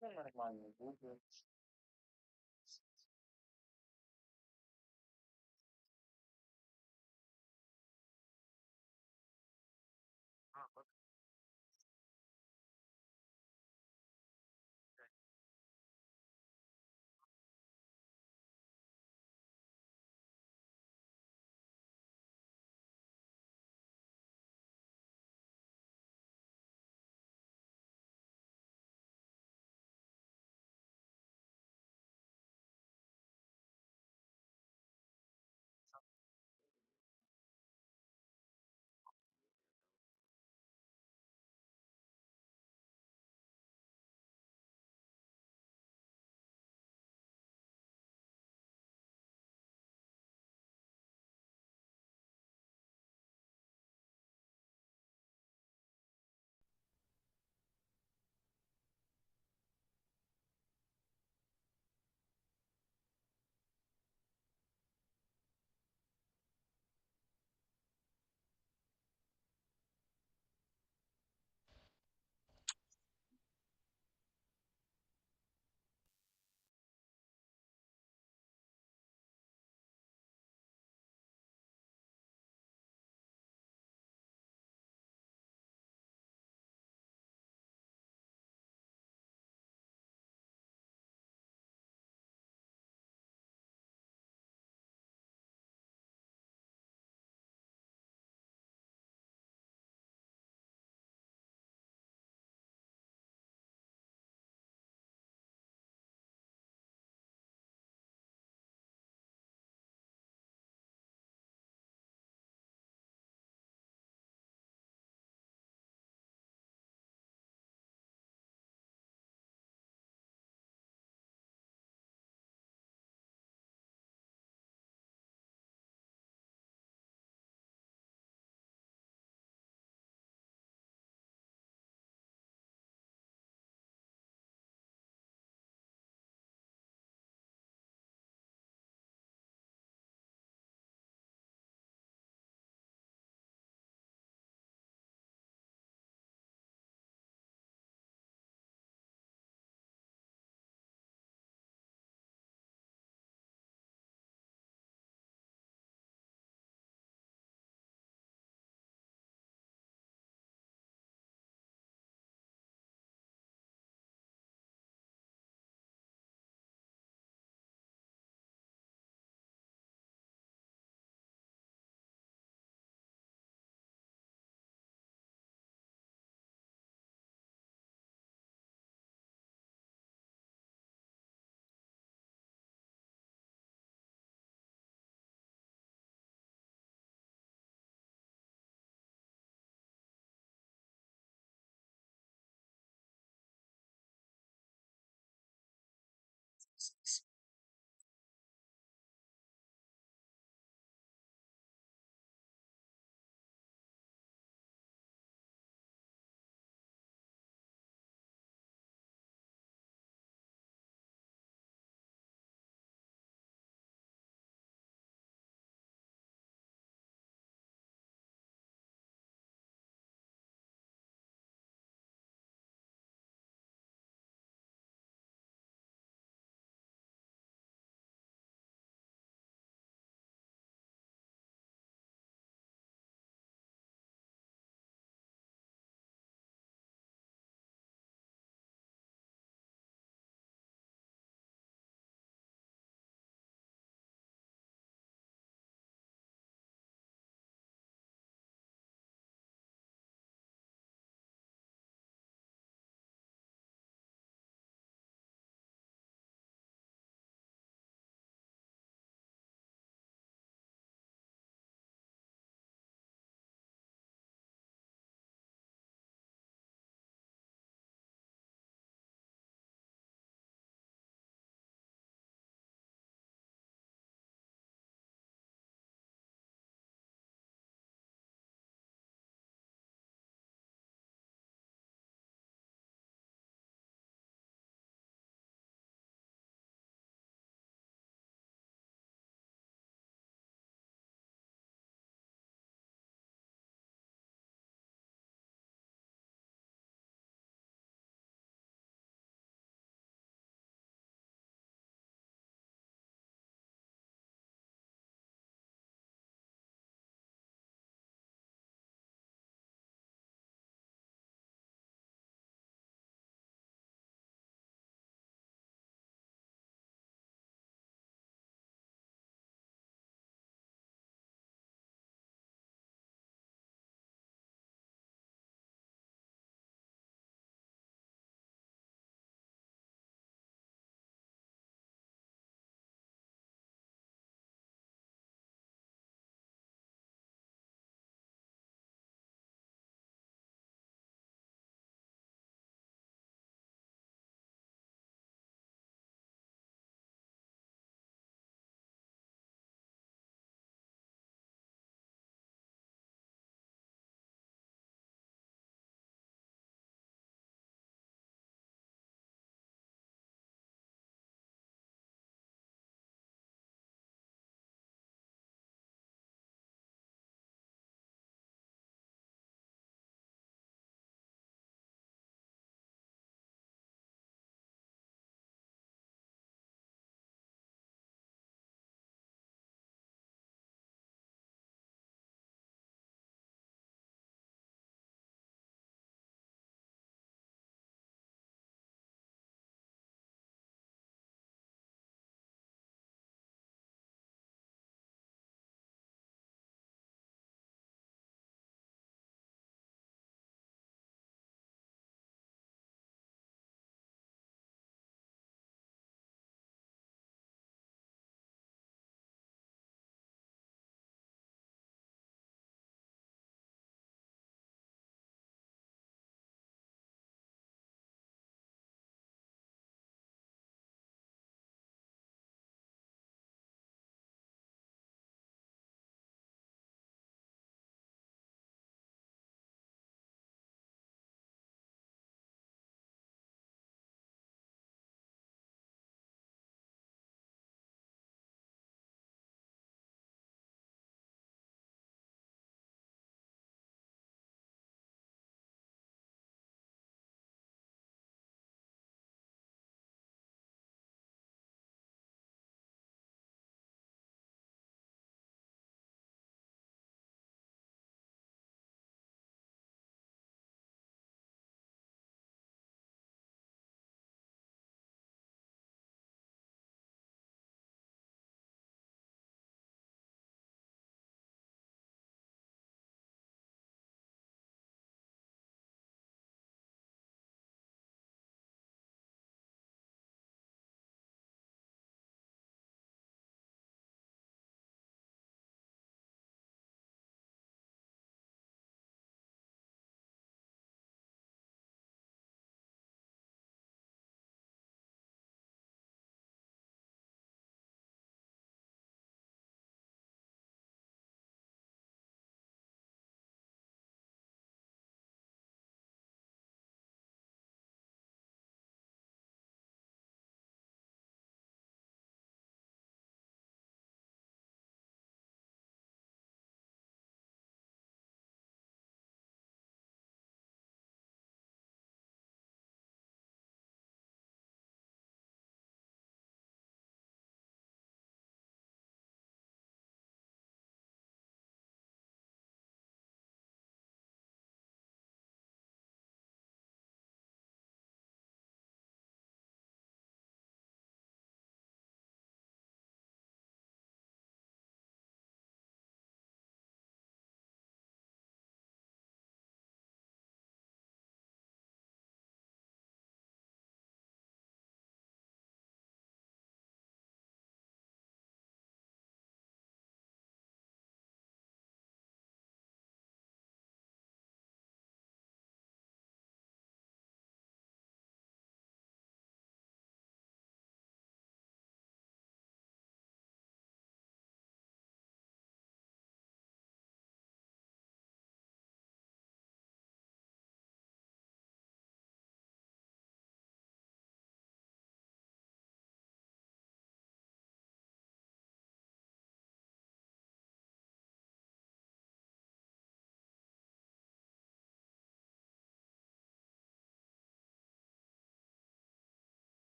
Ну, нормально будет. Вот,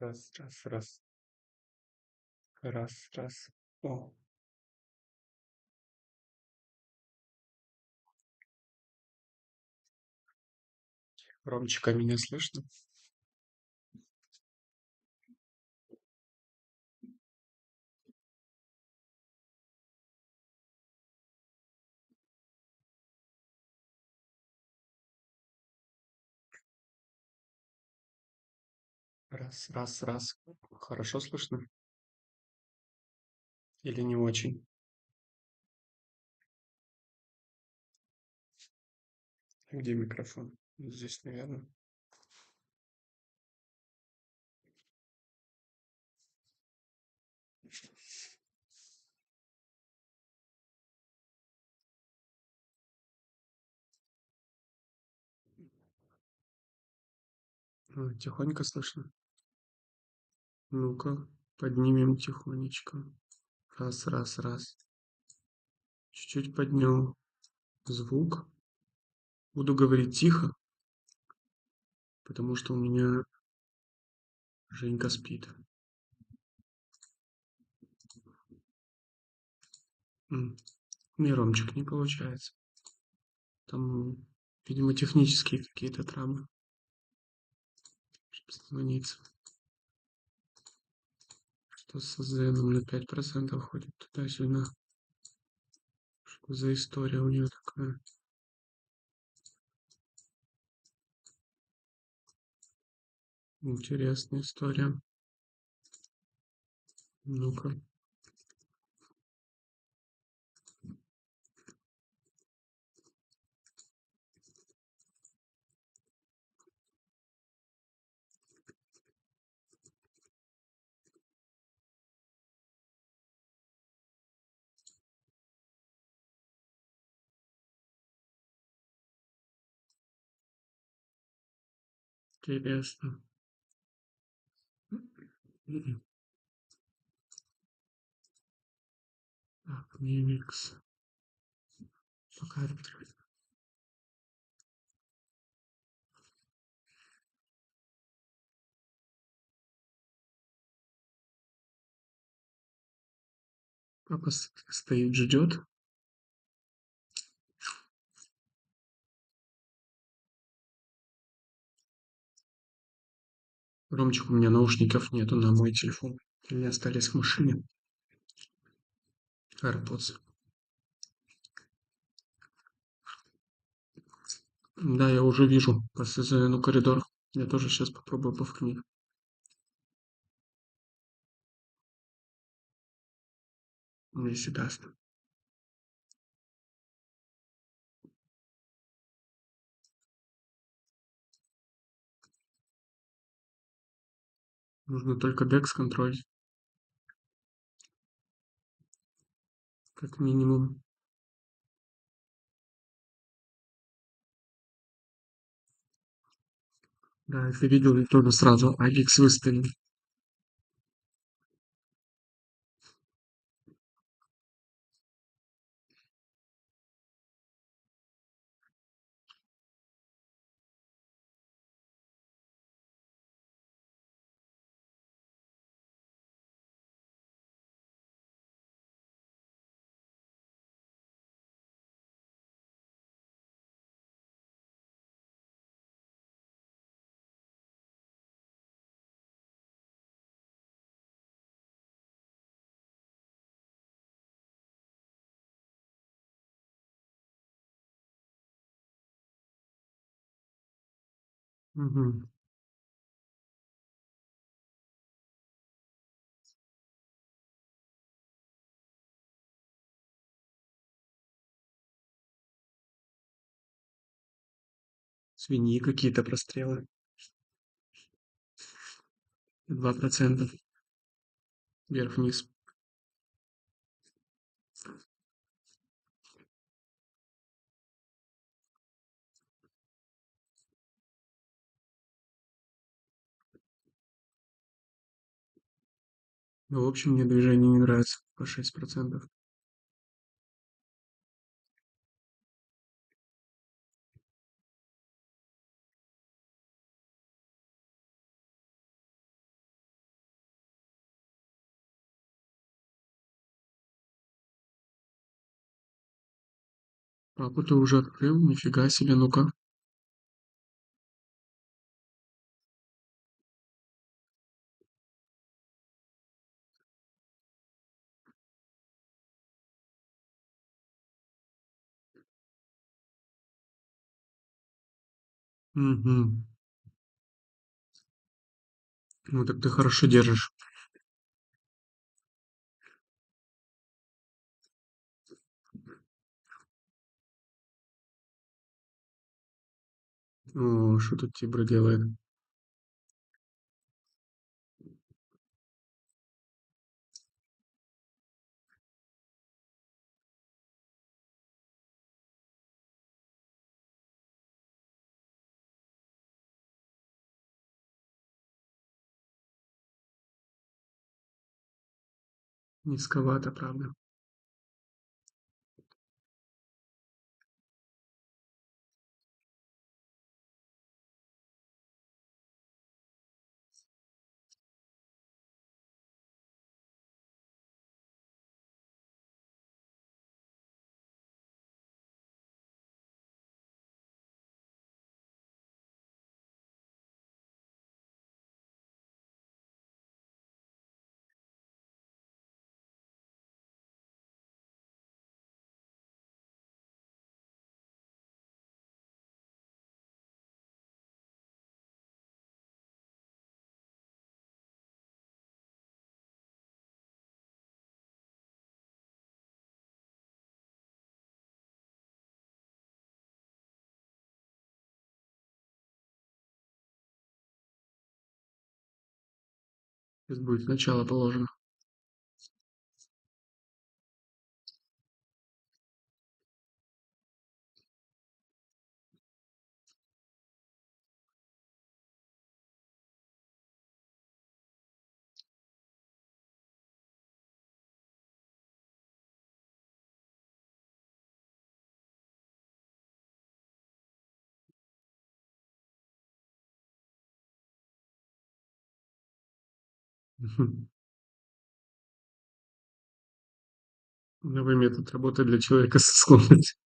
Раз, раз, раз, раз, раз. О, Ромчика, меня слышно? Раз, раз, раз. Хорошо слышно? Или не очень? Где микрофон? Здесь, наверное. Тихонько слышно. Ну-ка, поднимем тихонечко. Раз, раз, раз. Чуть-чуть поднял звук. Буду говорить тихо, потому что у меня Женька спит. Не, Ромчик, не получается. Там, видимо, технические какие-то травмы. Звонится. Что с Зеном на 5% ходит туда-сюда. Что за история у нее такая? Интересная история. Ну-ка. Интересно. Так, Мимикс. Пока папа стоит, ждет. Ромчик, у меня наушников нету на мой телефон. Они остались в машине. AirPods. Да, я уже вижу по СЗНу коридор. Я тоже сейчас попробую повкнуть. Если даст. Нужно только DEX контроль, как минимум. Да, если видел, я тоже сразу Agix выставил. Угу. Свиньи какие-то прострелы. 2%. Вверх-вниз. Ну, в общем, мне движение не нравится. По 6%. Папу ты уже открыл? Нифига себе, ну-ка. Мгм. Ну так ты хорошо держишь. О, что тут Тибра делает? Низковато, правда. Сейчас будет начало положено. Мгм. Новый метод работы для человека со склонностью.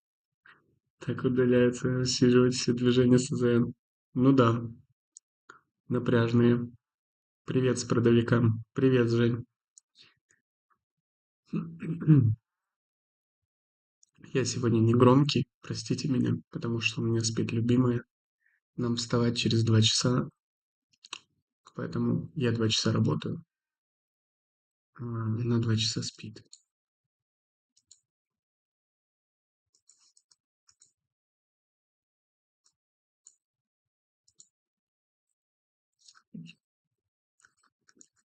Так удаляется, рассиживать все движения СЗН. Ну да, напряжные. Привет с продавикам. Привет, Жень. Я сегодня не громкий, простите меня, потому что у меня спит любимая. Нам вставать через 2 часа, поэтому я 2 часа работаю. Она 2 часа спит.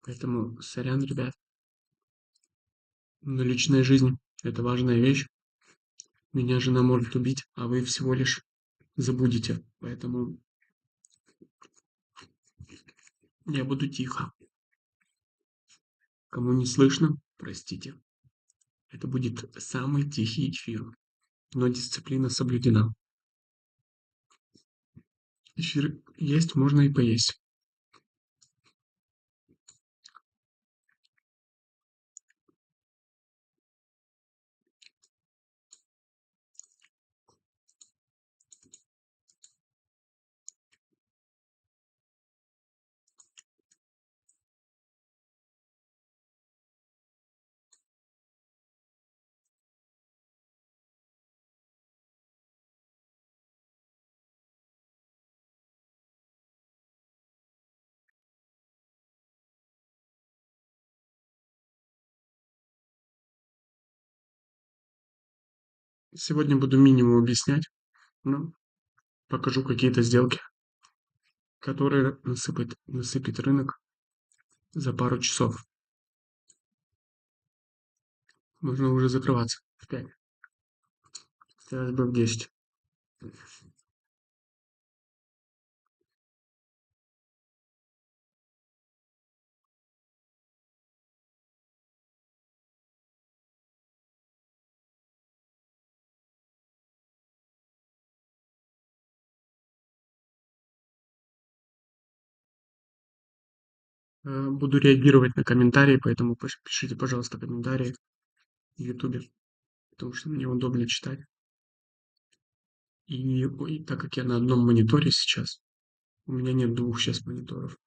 Поэтому, сорян, ребят, но личная жизнь– это важная вещь. Меня жена может убить, а вы всего лишь забудете. Поэтому я буду тихо. Кому не слышно, простите. Это будет самый тихий эфир, но дисциплина соблюдена. Эфир есть, можно и поесть. Сегодня буду минимум объяснять, но покажу какие-то сделки, которые насыпет рынок за пару часов. Можно уже закрываться в 5. Хотелось бы в 10. Буду реагировать на комментарии, поэтому пишите, пожалуйста, комментарии в Ютубе, потому что мне удобно читать. И ой, так как я на одном мониторе сейчас, у меня нет двух сейчас мониторов.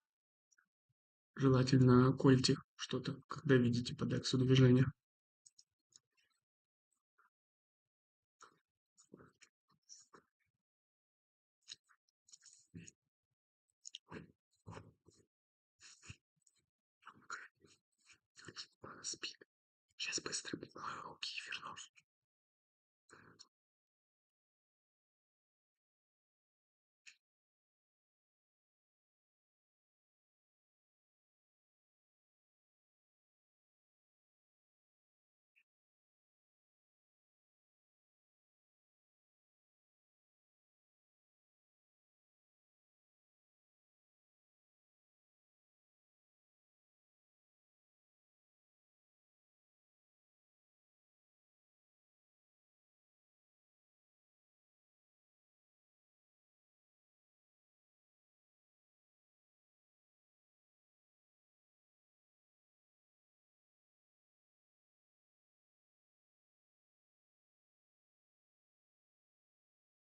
Желательно кольте что-то, когда видите по дексу движение. Спит. Сейчас быстро помою руки и вернусь.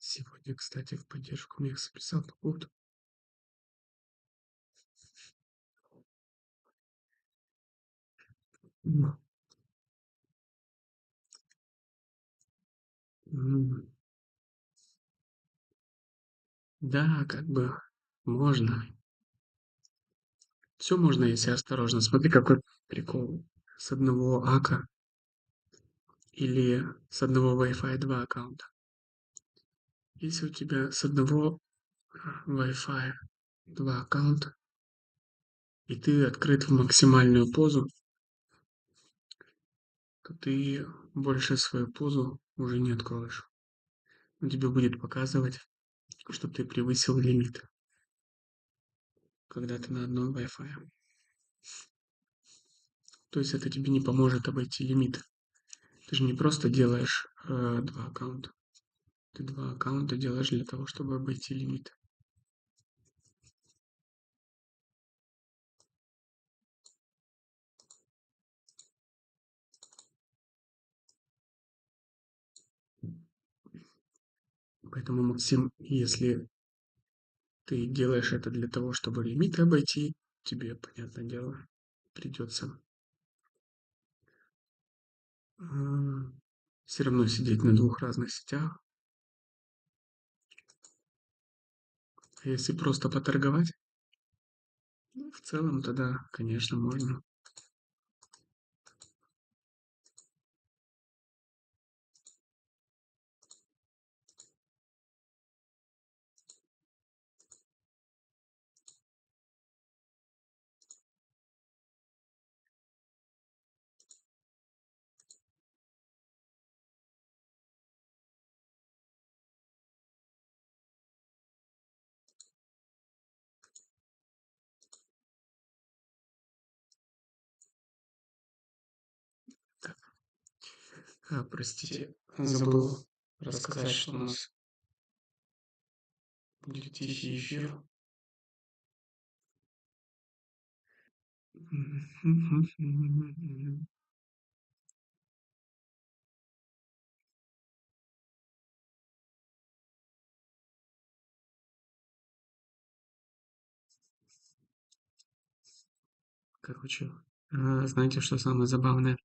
Сегодня, кстати, в поддержку мне записал какую-то. Да, как бы можно. Все можно, если осторожно. Смотри, какой прикол. С одного ака или с одного Wi-Fi 2 аккаунта. Если у тебя с одного Wi-Fi 2 аккаунта, и ты открыт в максимальную позу, то ты больше свою позу уже не откроешь. Он тебе будет показывать, что ты превысил лимит, когда ты на одном Wi-Fi. То есть это тебе не поможет обойти лимит. Ты же не просто делаешь два аккаунта. Ты два аккаунта делаешь для того, чтобы обойти лимит. Поэтому, Максим, если ты делаешь это для того, чтобы лимиты обойти, тебе, понятное дело, придется все равно сидеть на двух разных сетях. А если просто поторговать, ну, в целом тогда, конечно, можно. Так, простите, забыл рассказать, что у нас будет тихий эфир. Короче, знаете, что самое забавное?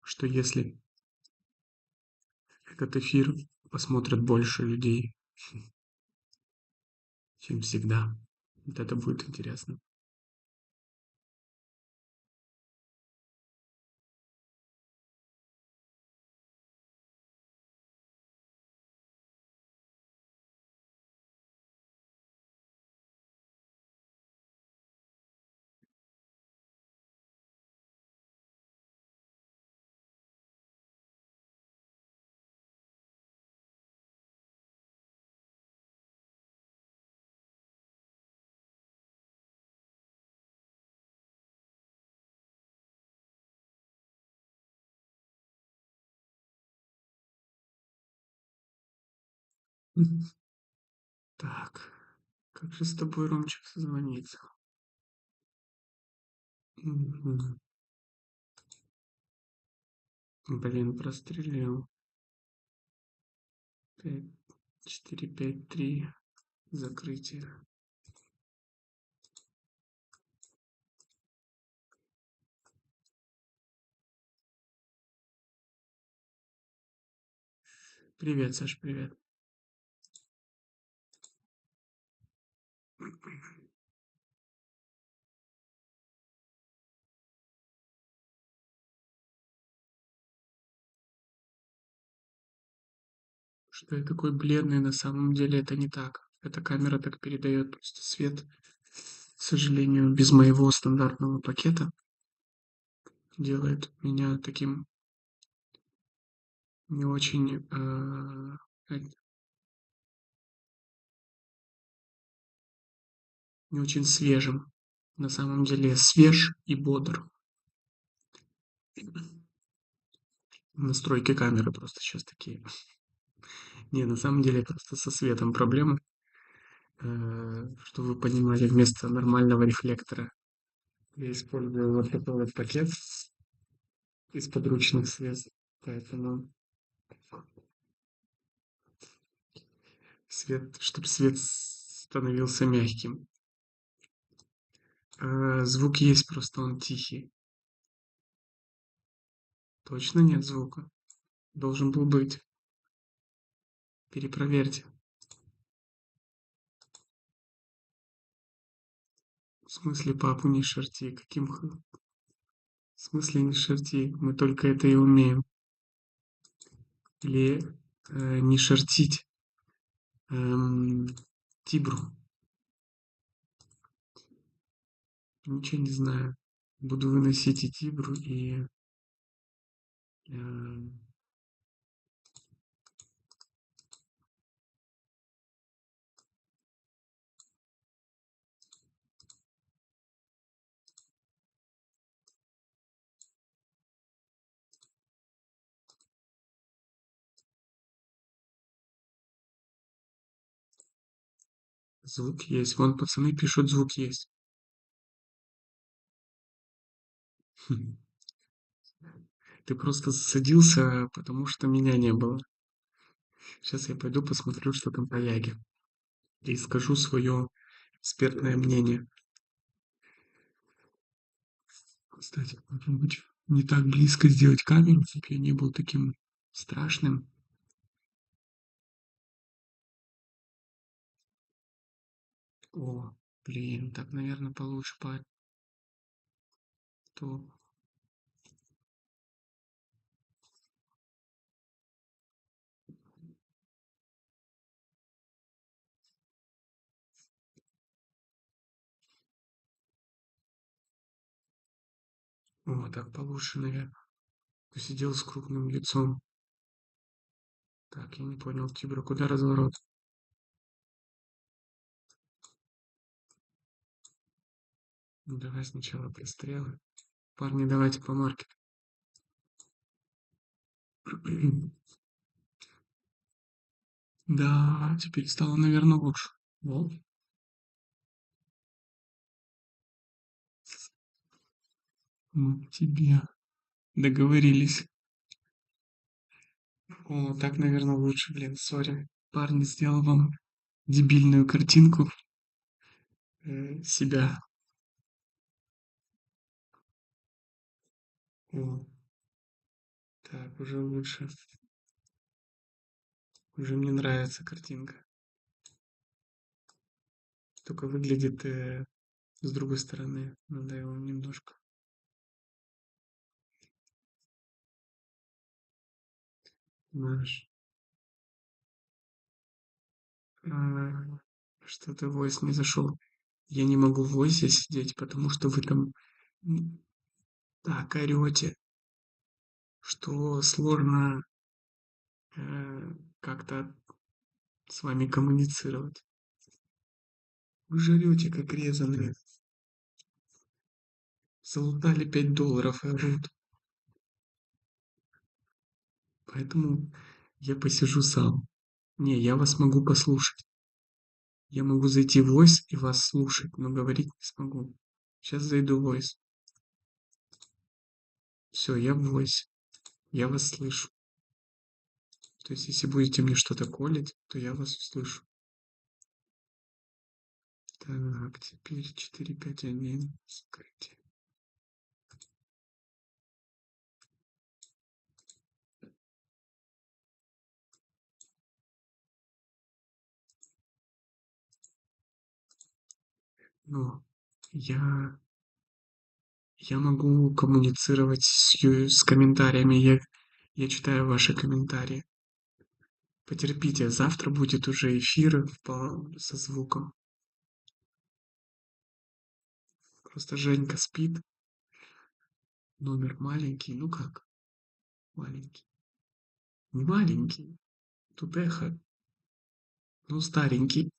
Что если этот эфир посмотрят больше людей, чем всегда, вот это будет интересно. Так, как же с тобой, Ромчик, созвониться? Блин, прострелил. 453. Закрытие. Привет, Саш, привет. Что я такой бледный, на самом деле это не так. Эта камера так передает просто свет. К сожалению, без моего стандартного пакета делает меня таким не очень, не очень свежим. На самом деле я свеж и бодр. Настройки камеры просто сейчас такие. Не, на самом деле просто со светом проблемы. Чтобы вы понимали, вместо нормального рефлектора я использую вот такой вот пакет из подручных средств. Поэтому свет, чтобы свет становился мягким. Звук есть, просто он тихий. Точно нет звука? Должен был быть. Перепроверьте. В смысле, папу не шерти? В смысле не шерти? Мы только это и умеем. Или не шертить тибру. Ничего не знаю. Буду выносить и тибру, и э, звук есть. Вон пацаны пишут, звук есть. Хм. Ты просто садился, потому что меня не было. Сейчас я пойду посмотрю, что там по Яге. И скажу свое экспертное мнение. Кстати, может быть, не так близко сделать камеру, чтобы я не был таким страшным. О, блин, так, наверное, получше по то. О, так получше, наверное. Посидел с крупным лицом. Так, я не понял, Тибра, куда разворот? Ну, давай сначала пристрелы. Парни, давайте по маркету. Да, теперь стало, наверное, лучше. Вот. Мы тебе договорились. О, так, наверное, лучше, блин, сори. Парни, сделал вам дебильную картинку себя. О, так, уже лучше. Уже мне нравится картинка. Только выглядит с другой стороны. Надо его немножко. Знаешь, а, что-то войс не зашел. Я не могу в войсе сидеть, потому что вы там так орете, что сложно как-то с вами коммуницировать. Вы жрете, как резаные. Залутали $5 и орут. Поэтому я посижу сам. Не, я вас могу послушать. Я могу зайти в Voice и вас слушать, но говорить не смогу. Сейчас зайду в Voice. Все, я в Voice. Я вас слышу. То есть, если будете мне что-то колить, то я вас услышу. Так, теперь 451. Скрыть. Но я, я могу коммуницировать с комментариями. Я читаю ваши комментарии. Потерпите, завтра будет уже эфир со звуком. Просто Женька спит. Номер маленький. Ну как маленький? Не маленький. Тут эхо. Ну, старенький.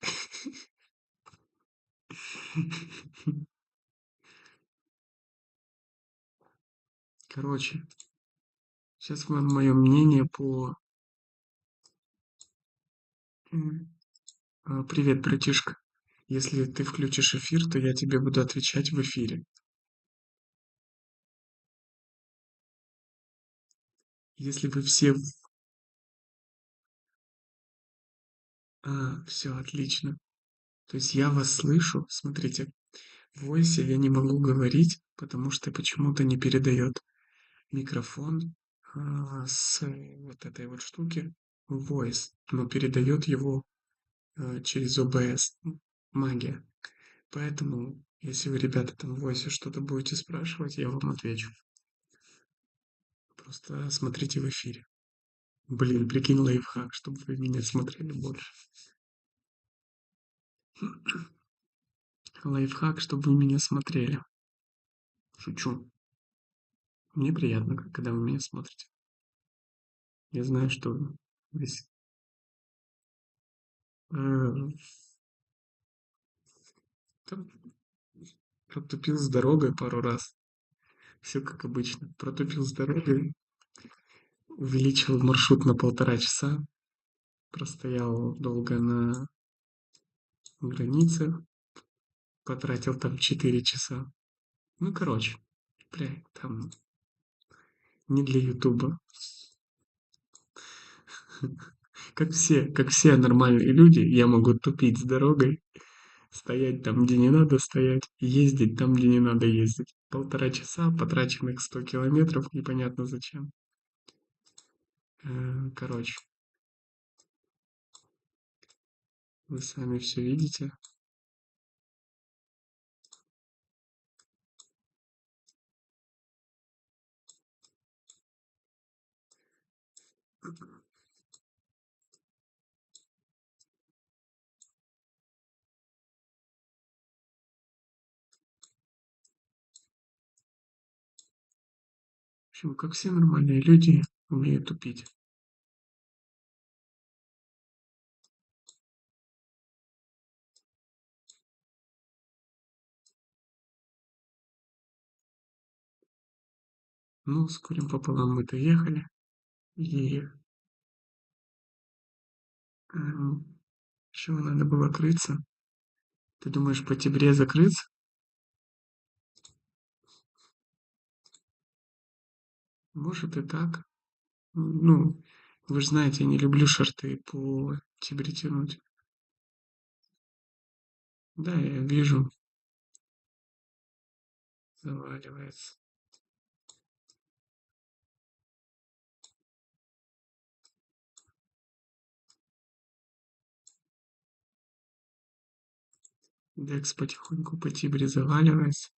Короче, сейчас вам мое мнение по... Привет, братишка. Если ты включишь эфир, то я тебе буду отвечать в эфире. Если вы все... Все, отлично. То есть я вас слышу. Смотрите, в войсе я не могу говорить, потому что почему-то не передает микрофон с вот этой вот штуки в voice, но передает его через OBS. Магия. Поэтому, если вы, ребята, там в войсе что-то будете спрашивать, я вам отвечу. Просто смотрите в эфире. Блин, прикинь лайфхак, чтобы вы меня смотрели больше. Лайфхак, чтобы вы меня смотрели. Шучу. Мне приятно, когда вы меня смотрите. Я знаю, что весь... э, там протупил с дорогой пару раз. Все как обычно. Протупил с дорогой, увеличил маршрут на 1,5 часа, простоял долго на границе, потратил там 4 часа. Ну, короче, бля, там не для Ютуба. Как все нормальные люди, я могу тупить с дорогой, стоять там, где не надо стоять, ездить там, где не надо ездить. 1,5 часа, потраченных 100 километров, непонятно зачем. Короче, вы сами все видите. В общем, как все нормальные люди, умеют тупить. Ну, с горем пополам мы доехали. И чего надо было крыться? Ты думаешь, по Тибре закрыться? Может и так. Ну, вы же знаете, я не люблю шорты по Тибре тянуть. Да, я вижу, заваливается. Декс потихоньку по Тибре заваливается.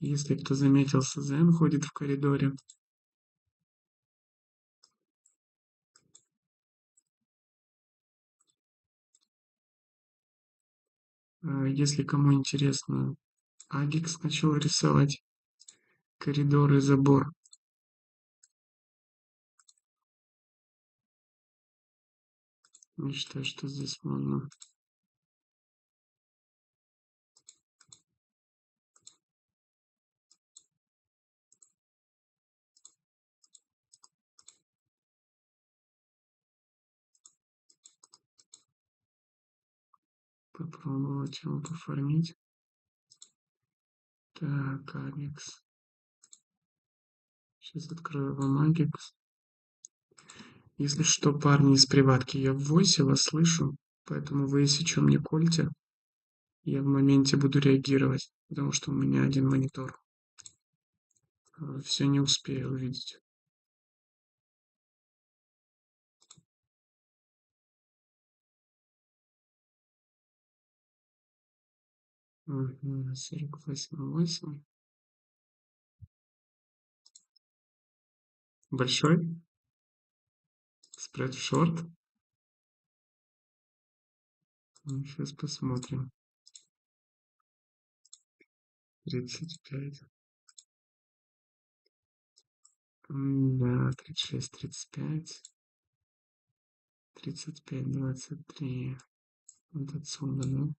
Если кто заметил, СЗН ходит в коридоре. Если кому интересно, Агикс начал рисовать коридор и забор. Я считаю, что здесь можно попробовать его поформить. Так, Алекс. Сейчас открою вам Алекс. Если что, парни из приватки, я в войсе вас слышу, поэтому вы, если что, мне кольте, я в моменте буду реагировать, потому что у меня один монитор. Все не успею увидеть. Угу, 48,8. Большой? Спред в шорт? Сейчас посмотрим. 35. Да, 36, 35. 35, 23. Вот отсюда, да?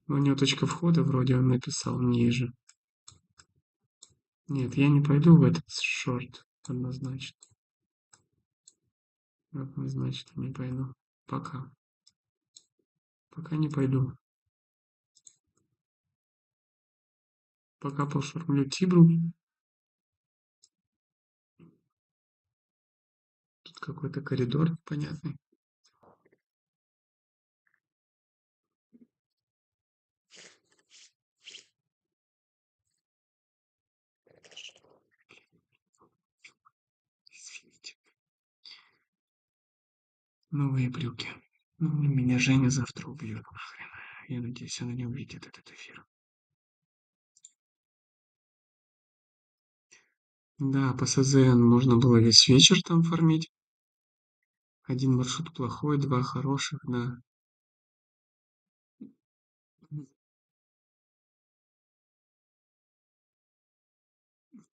Но у него точка входа вроде он написал ниже. Нет, я не пойду в этот шорт. Однозначно. Однозначно не пойду. Пока. Пока не пойду. Пока поформлю тибру. Тут какой-то коридор непонятный. Извините. Новые брюки. Ну, меня Женя завтра убьет. Нахрен. Я надеюсь, она не увидит этот эфир. Да, по СЗН можно было весь вечер там фармить. Один маршрут плохой, два хороших, да.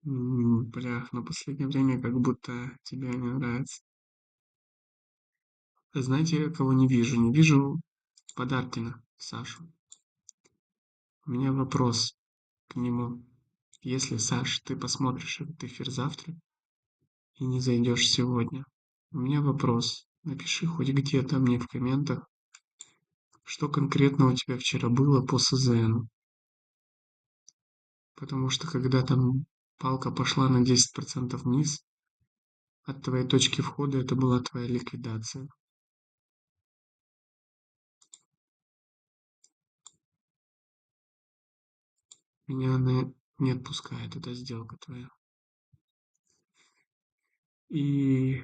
Блях, но последнее время как будто тебе не нравится. Знаете, кого не вижу? Не вижу Подаркина, Сашу. У меня вопрос к нему. Если, Саш, ты посмотришь этот эфир завтра и не зайдешь сегодня, у меня вопрос. Напиши хоть где-то мне в комментах, что конкретно у тебя вчера было по СЗНу. Потому что когда там палка пошла на 10% вниз, от твоей точки входа это была твоя ликвидация. Меня она не отпускает, эта сделка твоя. И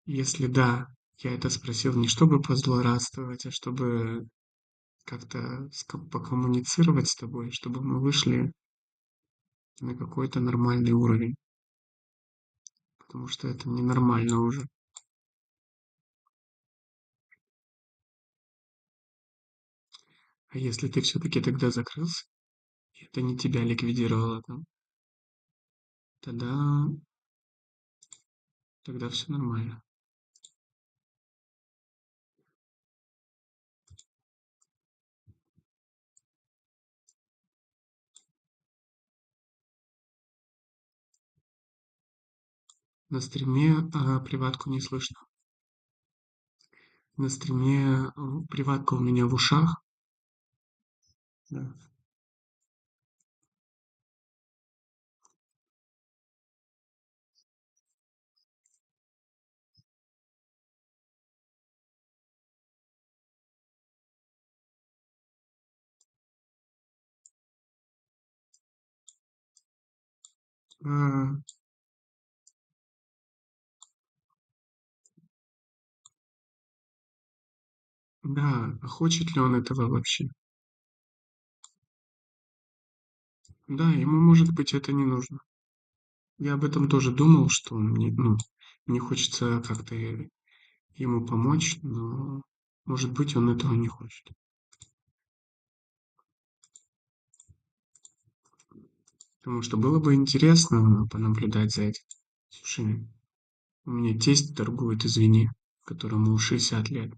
если да, я это спросил не чтобы позлорадствовать, а чтобы как-то покоммуницировать с тобой, чтобы мы вышли на какой-то нормальный уровень. Потому что это ненормально уже. А если ты все-таки тогда закрылся, и это не тебя ликвидировало там, тогда, тогда все нормально. На стриме приватку не слышно. На стриме приватка у меня в ушах. Да. А, да, а хочет ли он этого вообще? Да, ему, может быть, это не нужно. Я об этом тоже думал, что мне хочется как-то ему помочь, но, может быть, он этого не хочет. Потому что было бы интересно понаблюдать за этим. Слушай, у меня тесть торгует, извини, которому 60 лет.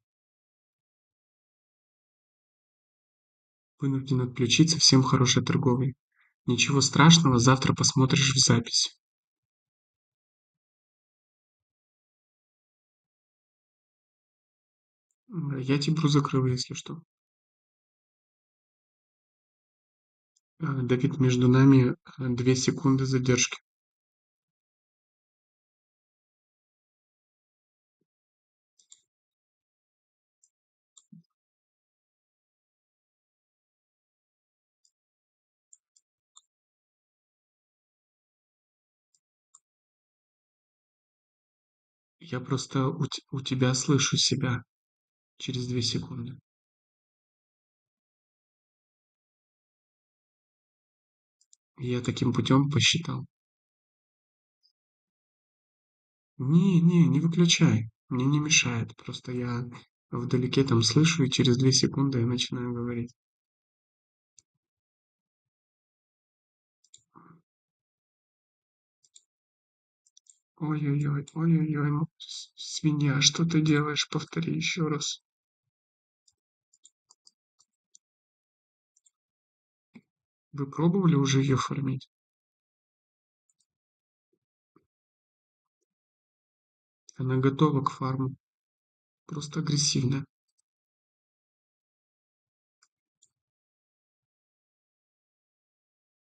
Вынужден отключиться, всем хорошей торговли. Ничего страшного, завтра посмотришь в записи. Я тибру закрыл, если что. Давид, между нами 2 секунды задержки. Я просто у тебя слышу себя через 2 секунды. Я таким путем посчитал. Не выключай. Мне не мешает. Просто я вдалеке там слышу, и через 2 секунды я начинаю говорить. Ой-ой-ой, ой-ой-ой, свинья, что ты делаешь? Повтори еще раз. Вы пробовали уже ее фармить? Она готова к фарму. Просто агрессивная.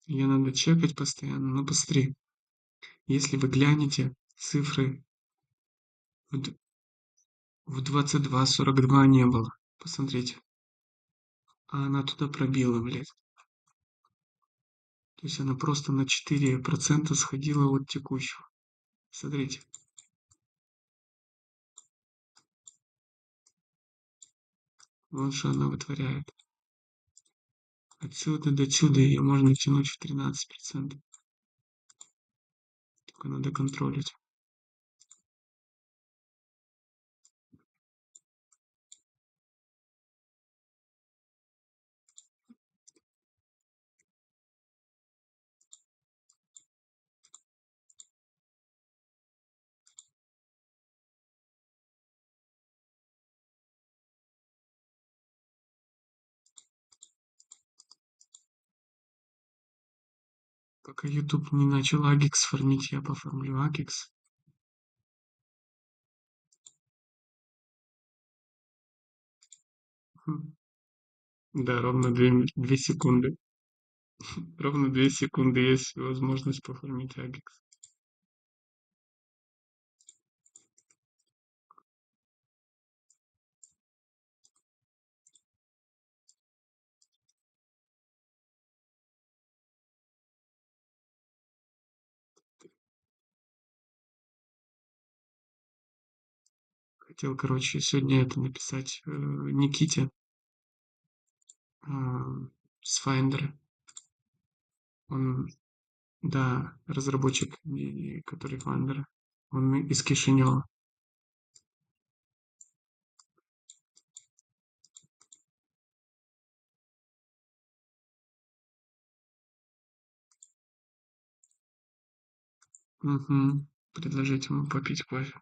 Ее надо чекать постоянно. Ну, посмотри. Если вы глянете цифры в 22:42 не было. Посмотрите. А она туда пробила, блядь. То есть она просто на 4% сходила от текущего. Смотрите. Вот что она вытворяет. Отсюда до сюда ее можно тянуть в 13%. Только надо контролить. Пока YouTube не начал Агикс фармить, я пофармлю Агикс. Да, ровно 2 секунды. Ровно 2 секунды есть возможность пофармить Агикс. Хотел, короче, сегодня это написать Никите с Finder. Он, да, разработчик, который Finder. Он из Кишинева. Угу. Предложить ему попить кофе.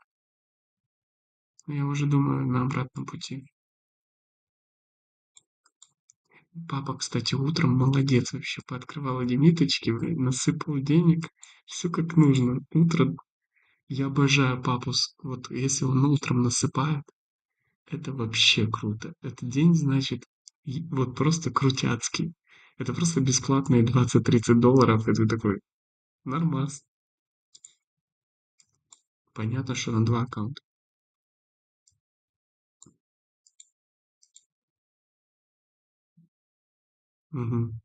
Я уже думаю на обратном пути. Папа, кстати, утром молодец вообще, пооткрывал лимиточки, блин, насыпал денег, все как нужно. Утро, я обожаю папу, вот если он утром насыпает, это вообще круто. Этот день, значит, вот просто крутяцкий. Это просто бесплатные 20-30 долларов, и ты такой, нормас. Понятно, что на 2 аккаунта. Мгм.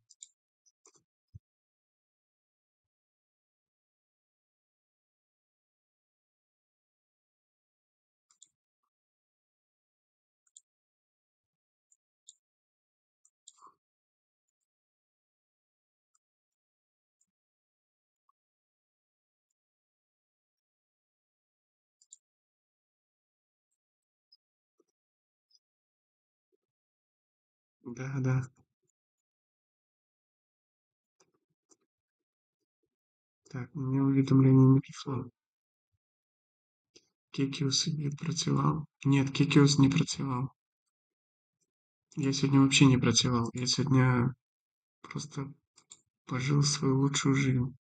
Да, да. Так, мне уведомление не пришло. Кекиус не працевал. Нет, Кекиус не працевал. Я сегодня вообще не працевал. Я сегодня просто пожил свою лучшую жизнь.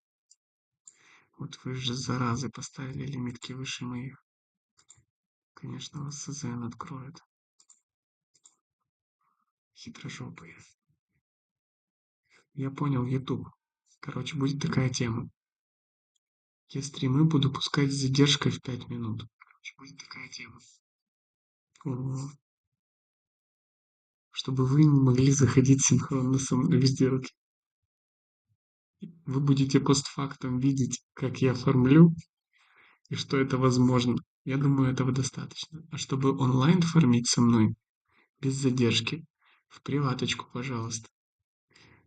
Вот вы же, заразы, поставили лимитки выше моих. Конечно, вас СЗН откроет. Хитрожопые. Я понял, YouTube. Короче, будет такая тема. Я стримы буду пускать с задержкой в 5 минут. Короче, будет такая тема. О, чтобы вы не могли заходить синхронно со мной в сделки. Вы будете постфактум видеть, как я фармлю и что это возможно. Я думаю, этого достаточно. А чтобы онлайн фармить со мной, без задержки, в приваточку, пожалуйста.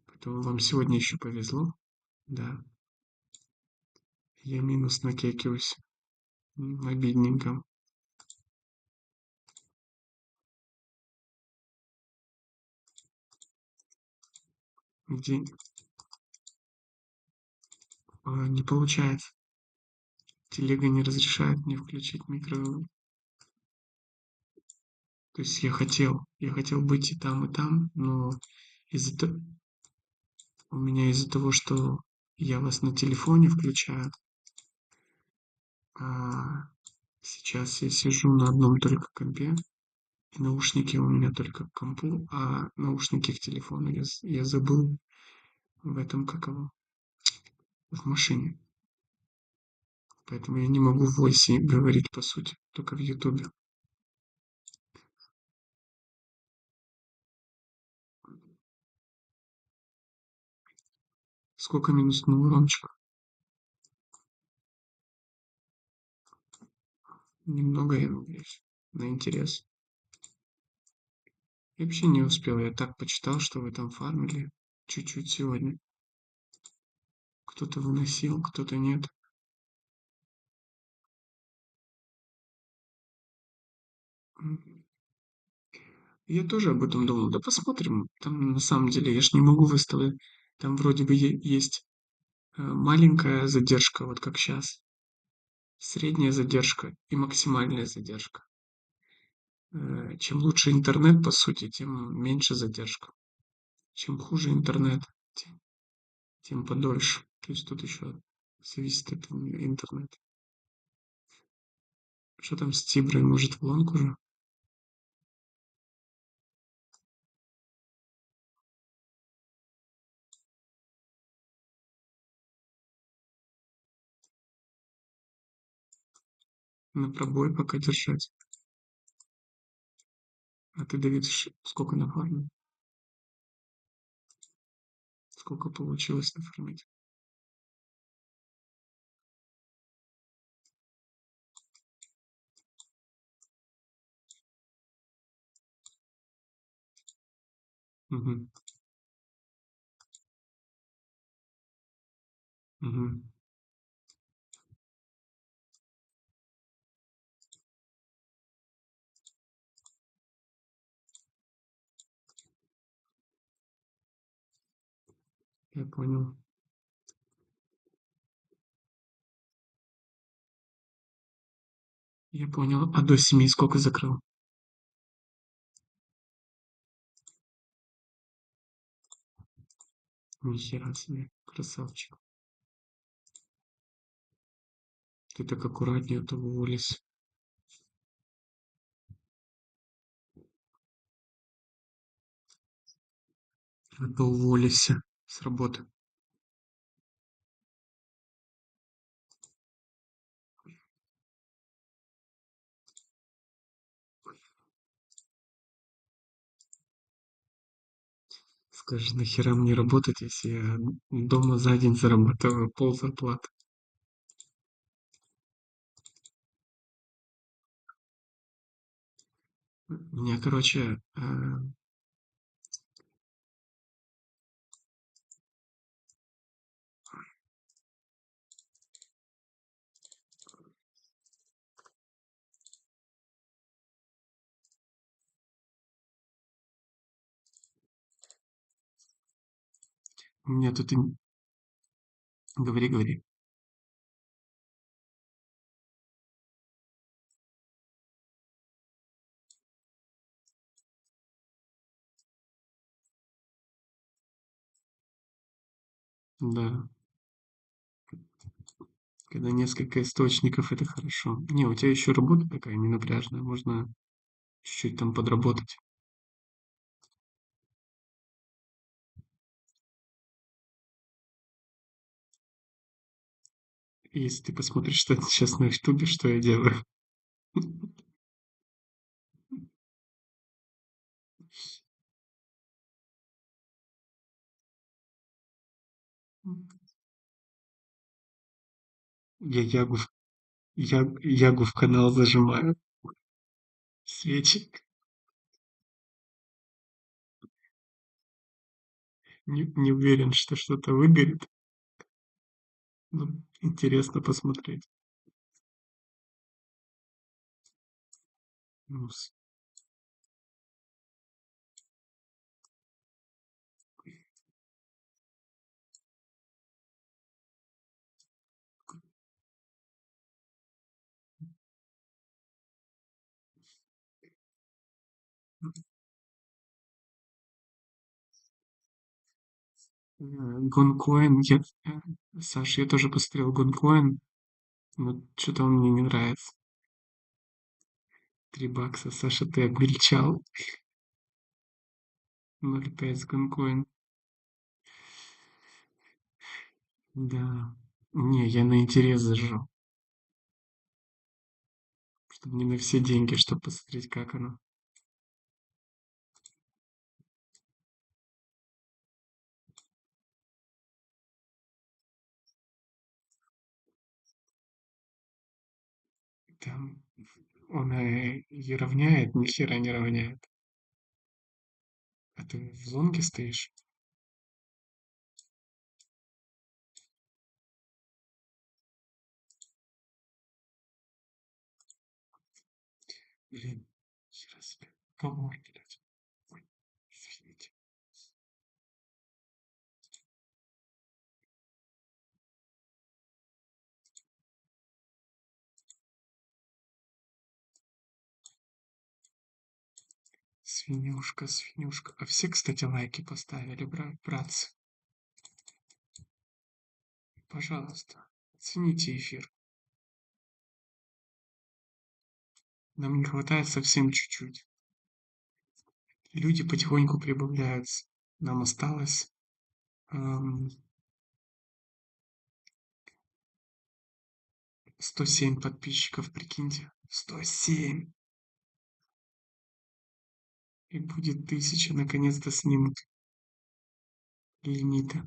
Поэтому вам сегодня еще повезло. Да, я минус накекиваюсь. Обидненько. Где не получается. Телега не разрешает мне включить микро. То есть я хотел быть и там, но из-за того, у меня из-за того, что я вас на телефоне включаю, а сейчас я сижу на одном только компе, и наушники у меня только к компу, а наушники к телефону я забыл в этом, как его, в машине. Поэтому я не могу в войсе говорить, по сути, только в Ютубе. Сколько минусного урончика? Немного, я надеюсь, на интерес. Я вообще не успел, я так почитал, что вы там фармили чуть-чуть сегодня. Кто-то выносил, кто-то нет. Я тоже об этом думал. Да посмотрим. Там на самом деле я ж не могу выставить. Там вроде бы есть маленькая задержка, вот как сейчас. Средняя задержка и максимальная задержка. Чем лучше интернет, по сути, тем меньше задержка. Чем хуже интернет, тем подольше. То есть тут еще зависит от интернета. Что там с Тиброй? Может, в лонг уже? На пробой пока держать. А ты, Давид, сколько нафармил? Сколько получилось нафармить? Угу, угу. Я понял. Я понял. А до 7 сколько закрыл? Нихера себе. Красавчик. Ты так аккуратнее, а то уволись. А то уволишься с работы. Скажи, нахера мне работать, если я дома за день зарабатываю пол зарплаты? У меня, короче, у меня тут... Говори, говори. Да, когда несколько источников, это хорошо. Не, у тебя еще работа такая ненапряжная, можно чуть-чуть там подработать. Если ты посмотришь, что сейчас на ютубе, что я делаю. Я ягу в канал зажимаю. Свечи. Не уверен, что что-то выгорит. Но интересно посмотреть. Ну, Гонкоин. Саша, я тоже посмотрел Гонкоин, но что-то он мне не нравится. 3 бакса. Саша, ты обмельчал. 0,5 с Гонкоин. Да. Не, я на интерес зажал. Чтобы не на все деньги, чтобы посмотреть, как оно. Там он и равняет, ни хера не равняет. А ты в лонге стоишь? Блин, хера себе. Кого, блядь? Ой, извините. Свинюшка, свинюшка. А все, кстати, лайки поставили, братцы. Пожалуйста, оцените эфир. Нам не хватает совсем чуть-чуть. Люди потихоньку прибавляются. Нам осталось 107 подписчиков, прикиньте. 107. И будет 1000, наконец-то снимут лимита.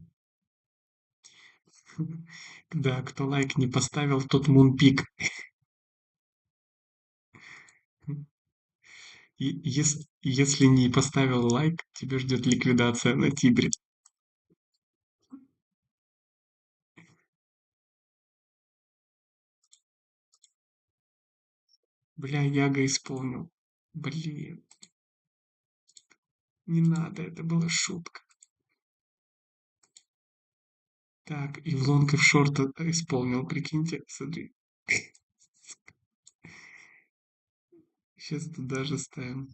Да, кто лайк не поставил, тот мунпик. И если не поставил лайк, тебя ждет ликвидация на Тибре. Бля, Яга исполнил. Блин, не надо, это была шутка. Так, и в лонг и в шорт исполнил, прикиньте, смотри. Сейчас туда же ставим.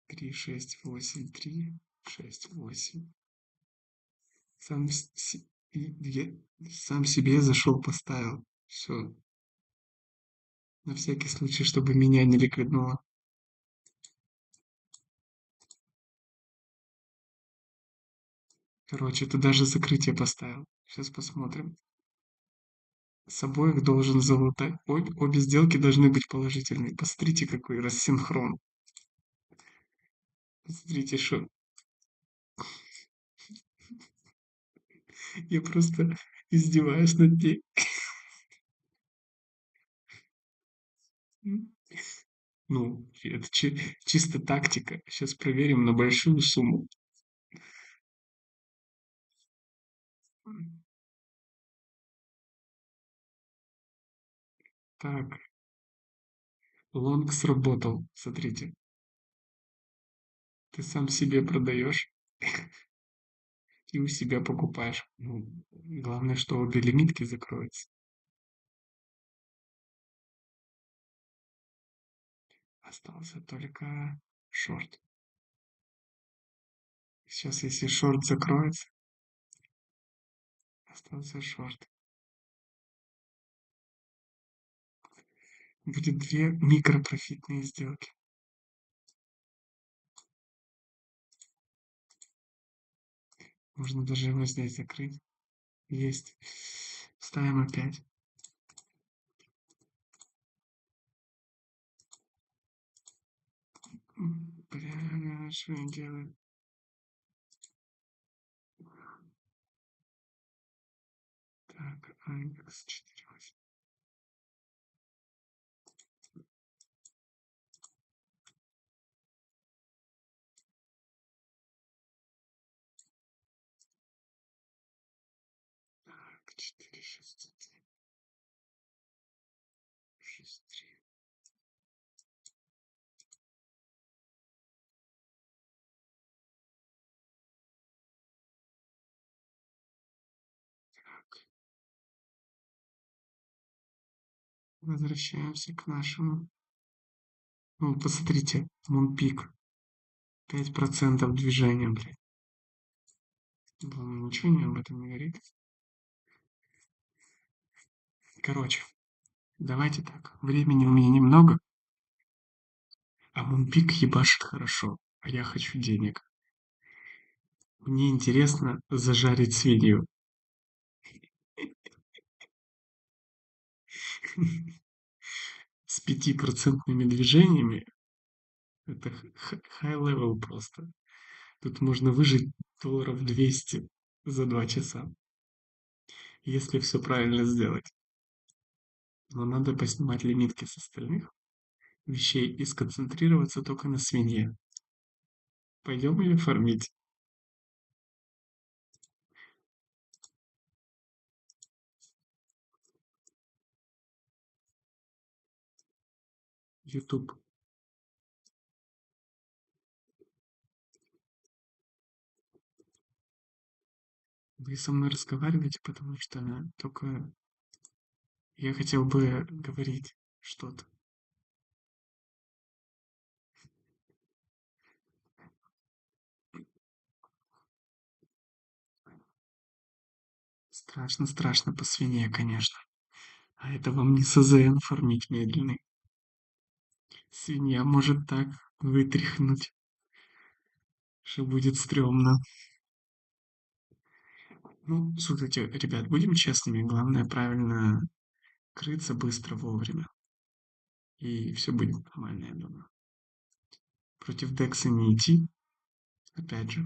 3, 6, 8, 3, 6, 8. Сам, я сам себе зашел, поставил. Все. На всякий случай, чтобы меня не ликвиднуло. Короче, ты даже закрытие поставил. Сейчас посмотрим. С обоих должен залутать. Обе сделки должны быть положительные. Посмотрите, какой рассинхрон. Посмотрите, что. Я просто издеваюсь над ней. Ну, это чисто тактика. Сейчас проверим на большую сумму. Так, лонг сработал. Смотрите. Ты сам себе продаешь и у себя покупаешь. Ну, главное, что обе лимитки закроются. Остался только шорт. Сейчас, если шорт закроется, остался шорт. Будет 2 микропрофитные сделки. Можно даже его здесь закрыть. Есть. Ставим опять. Бля, что я делаю? Так, Аякс 4-8. Так, 4-6-1. 6-3. Так. Возвращаемся к нашему. Ну, посмотрите, Мунпик. 5% движения, блядь. Вам ничего не об этом не говорит? Короче, давайте так. Времени у меня немного, а Мунпик ебашит хорошо. А я хочу денег. Мне интересно зажарить свинью. С 5% движениями. Это high level просто. Тут можно выжить долларов 200 за 2 часа. Если все правильно сделать. Но надо поснимать лимитки с остальных вещей и сконцентрироваться только на свинье. Пойдем ее фармить. YouTube. Вы со мной разговариваете, потому что только я хотел бы говорить что-то. Страшно, страшно по свинье, конечно. А это вам не СЗН фармить медленный. Свинья может так вытряхнуть, что будет стрёмно. Ну, слушайте, ребят, будем честными. Главное правильно крыться быстро, вовремя. И все будет нормально, я думаю. Против Декса не идти, опять же.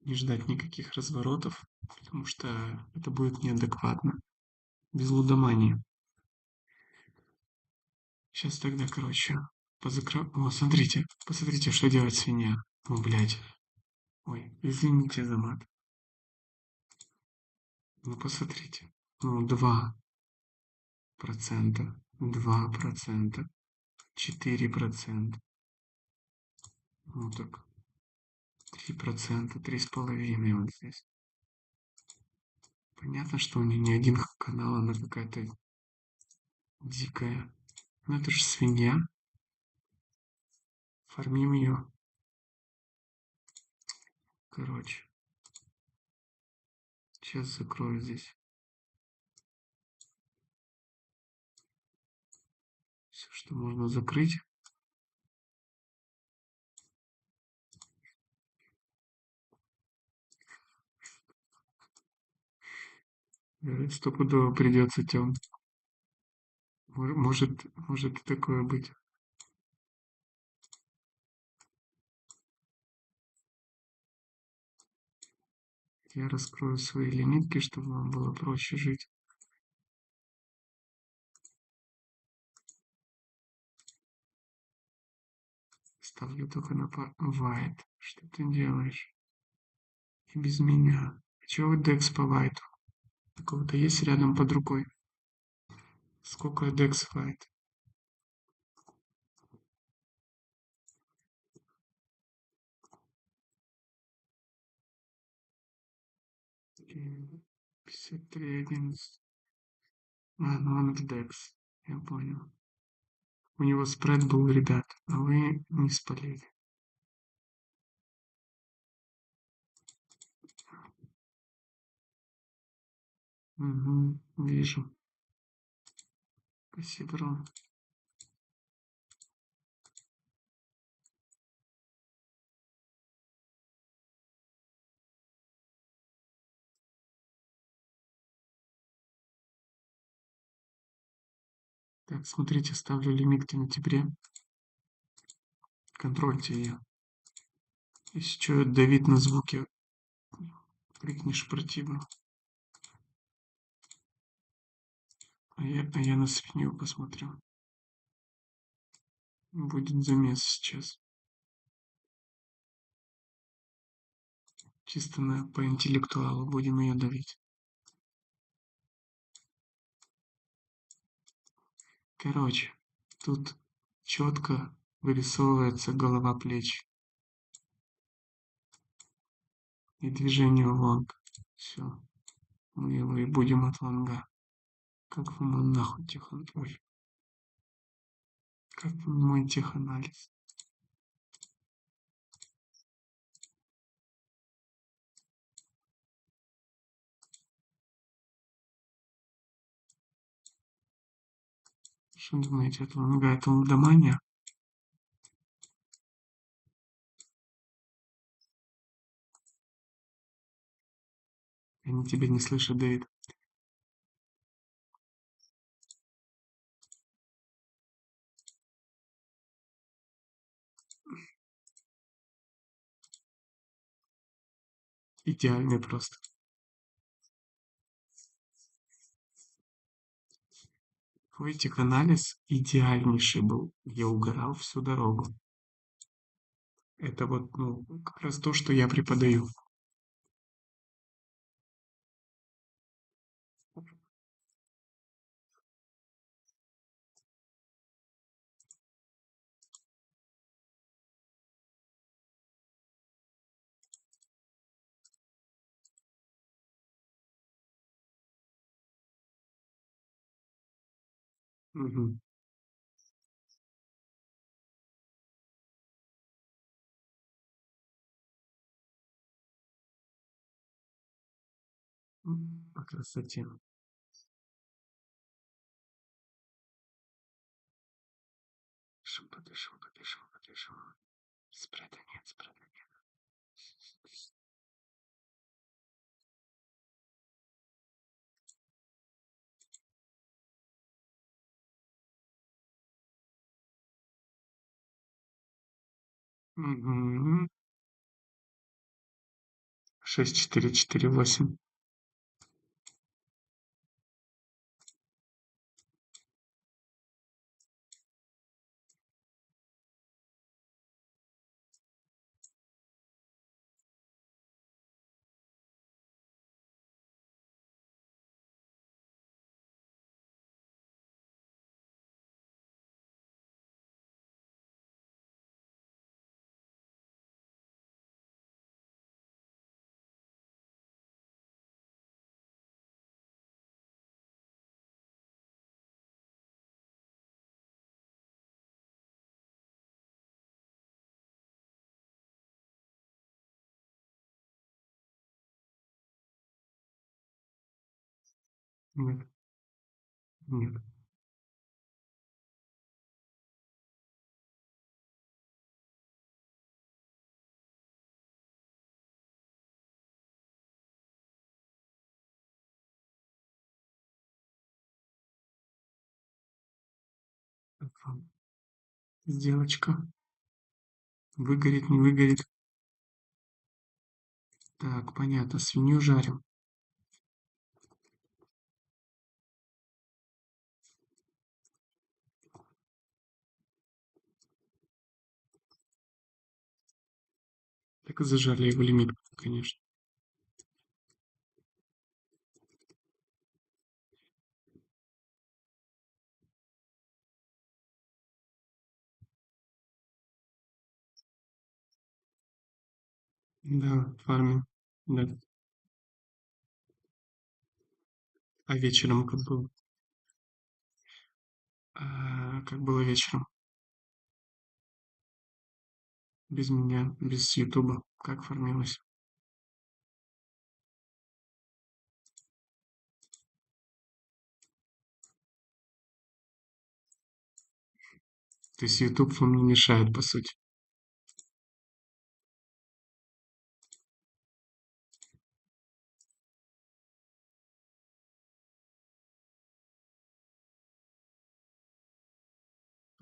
Не ждать никаких разворотов, потому что это будет неадекватно. Без лудомании. Сейчас тогда, короче, О, смотрите, посмотрите, что делает свинья. О, блядь. Ой, извините за мат. Ну, посмотрите. Ну, 2%, 2%, 4%. Ну, так, 3%, 3,5% вот здесь. Понятно, что у нее не один канал, она какая-то дикая. Ну, это же свинья. Фармим ее. Короче, сейчас закрою здесь. Все, что можно закрыть. Стопудово придется тем. Может и такое быть. Я раскрою свои лимитки, чтобы вам было проще жить. Ставлю только на white. Что ты делаешь? И без меня. А чего вы декс по white? Какого-то есть рядом под рукой? Сколько декс white? 53-11. А, ну он в декс. Я понял. У него спред был, ребят, а вы не спалили. Угу, вижу. Спасибо, Ром. Так, смотрите, ставлю лимитки на Тибре. Контрольте ее. Если что, давить на звуки, крикнешь противно. А я на свинью посмотрю. Будет замес сейчас. Чисто по интеллектуалу будем ее давить. Короче, тут четко вырисовывается голова плеч. И движение в лонг. Все. Мы его и будем от лонга. Как вам он нахуй теханализ? Как вам мой теханализ? Что думаете, от лонга это лудомания? Они тебя не слышат, Дэвид. Идеальный просто. Твой теханализ идеальнейший был. Я угорал всю дорогу. Это вот, ну, как раз то, что я преподаю. Мгм. По красоте. Дышим, подышим, подышим, подышим. Спреда нет, спреда нет. Мгм. 6-4-4-8. Нет, нет. Сделочка. Выгорит, не выгорит. Так, понятно. Свинью жарим. Так и зажали его лимит, конечно. Да, фармим. Да. А вечером как было? Как было вечером? Без меня, без Ютуба. Как фармилось? То есть Ютуб вам не мешает, по сути.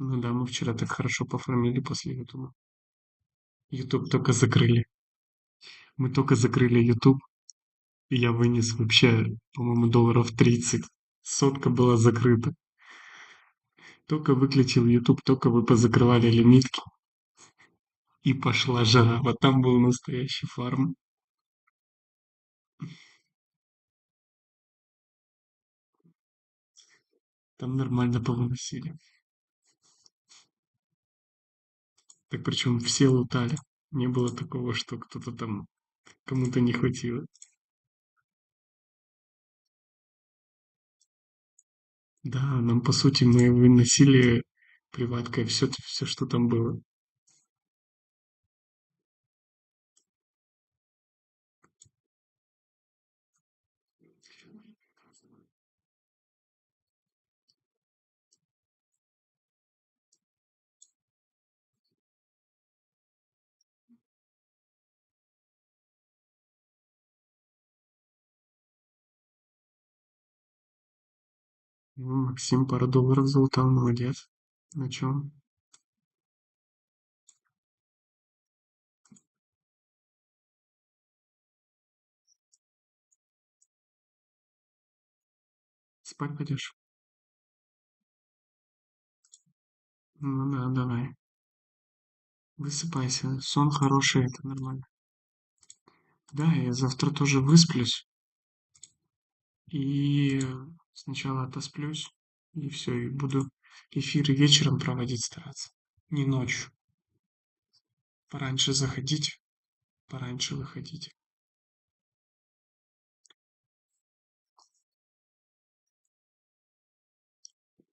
Ну да, мы вчера так хорошо пофармили после Ютуба. Ютуб только закрыли. Мы только закрыли Ютуб, и я вынес вообще, по-моему, долларов 30. Сотка была закрыта. Только выключил Ютуб, только вы позакрывали лимитки, и пошла жара. Вот там был настоящий фарм. Там нормально повыносили. Так причем все лутали. Не было такого, что кто-то там, кому-то не хватило. Да, нам по сути мы выносили приваткой все, что там было. Ну, Максим пару долларов залутал, молодец. На чем? Спать пойдешь? Ну да, давай. Высыпайся. Сон хороший, это нормально. Да, я завтра тоже высплюсь. И сначала отосплюсь. И все, и буду эфиры вечером проводить стараться. Не ночью. Пораньше заходить, пораньше выходить.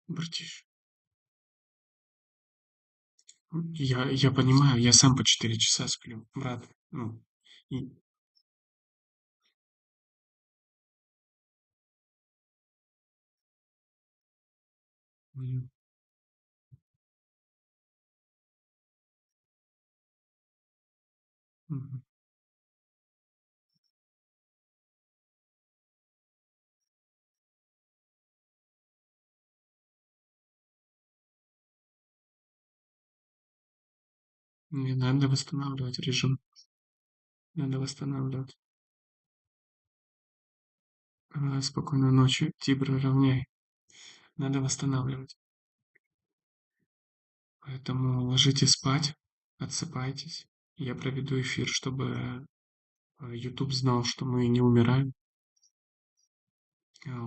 Братиш, я понимаю, я сам по 4 часа сплю, брат. Ну, и, м, мгм. Мне надо восстанавливать режим. Надо восстанавливать. Спокойной ночи, Тибра, равняй. Надо восстанавливать. Поэтому ложитесь спать, отсыпайтесь. Я проведу эфир, чтобы YouTube знал, что мы не умираем.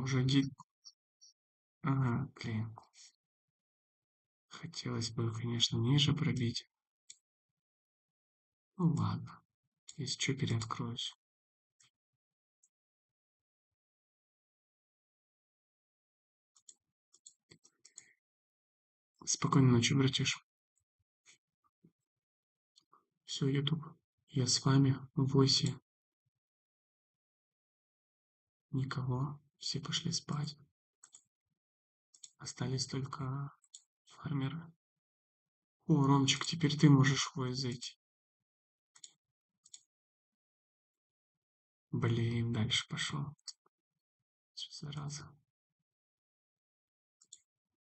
Уже Ага, блин. Хотелось бы, конечно, ниже пробить. Ну ладно, если что, переоткроюсь. Спокойной ночи, братиш. Все, YouTube. Я с вами в войсе. Никого. Все пошли спать. Остались только фармеры. О, Ромчик, теперь ты можешь в войс зайти. Блин, дальше пошел. Что зараза.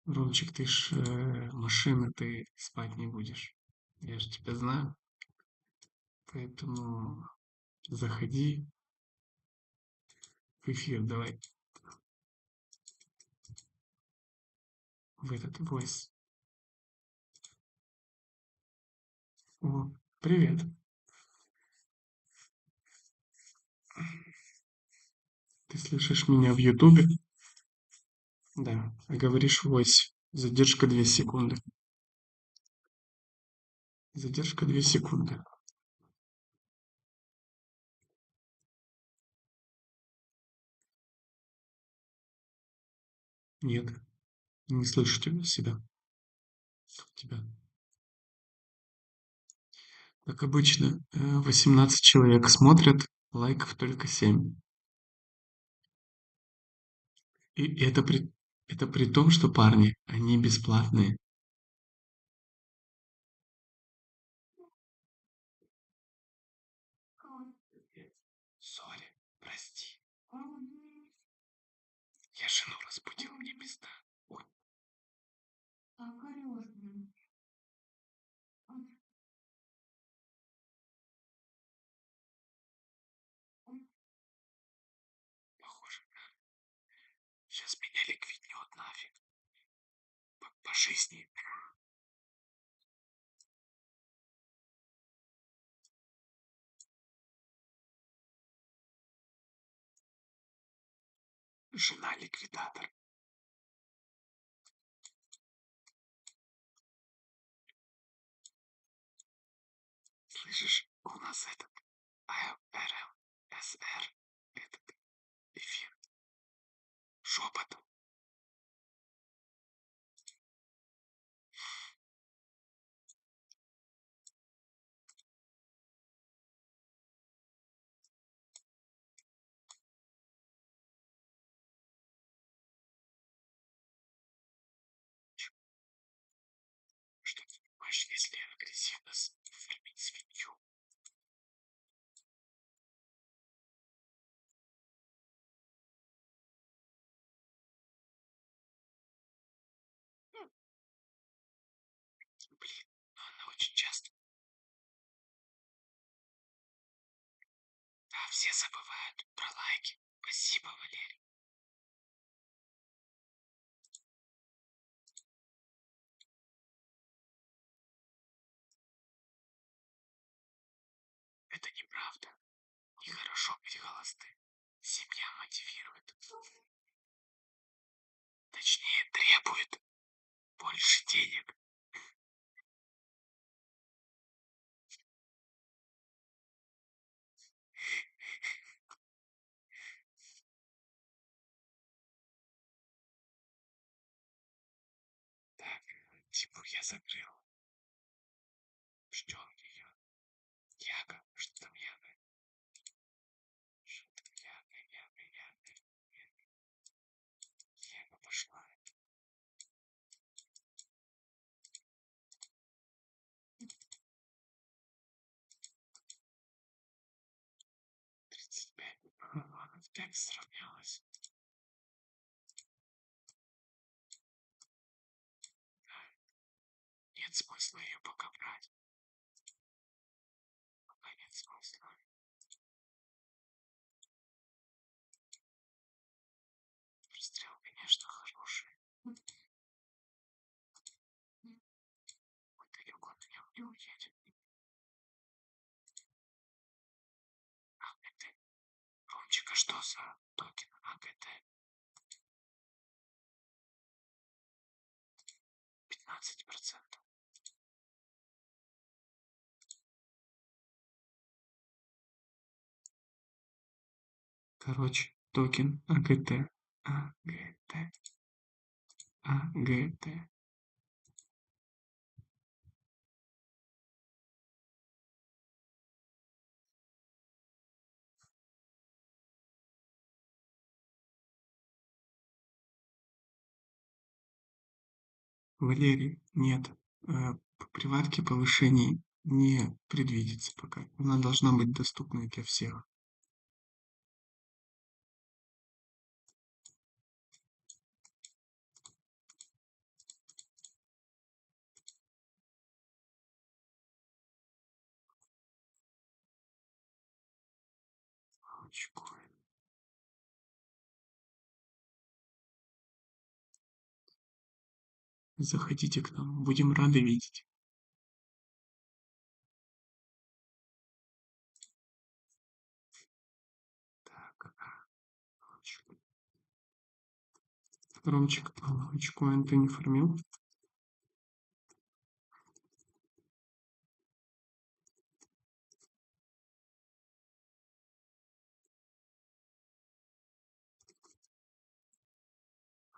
Ромчик, ты ж машина, ты спать не будешь. Я же тебя знаю. Поэтому заходи в эфир, давай. В этот войс. О, привет. Ты слышишь меня в Ютубе? Да. А говоришь в войсе. Задержка 2 секунды. Задержка 2 секунды. Нет, не слышу себя. Тебя. Как обычно, 18 человек смотрят, лайков только 7. И это при том, что парни, они бесплатные. Сори, прости. Я жену разбудил, мне пизда. Ой, Сейчас меня ликвиднет нафиг. По жизни. Жена ликвидатор. Слышишь, у нас этот АРЛСР, этот эфир шепотом. Что ты понимаешь, если агрессивно фермить свинью? Блин, но она очень часто. Да, все забывают про лайки. Спасибо, Валерий. Это неправда. Нехорошо быть холостым. Семья мотивирует. Точнее, требует больше денег. Так, типа я закрыл. Ждем ее. Яга, что там яга? Что там яга. Яга пошла. 35. Ага, опять сравнялась. Нет смысла ее пока брать. Пока нет смысла. Пристрел, конечно, хороший. Далеко на нем не уедет. АГТ. Ромчика, что за токен АГТ? 15%. Короче, токен АГТ. АГТ. Валерий, нет. По приватке повышений не предвидится пока. Она должна быть доступной для всех. Очкоин. Заходите к нам, будем рады видеть. Так, Ромчик, очкоин ты не фармил?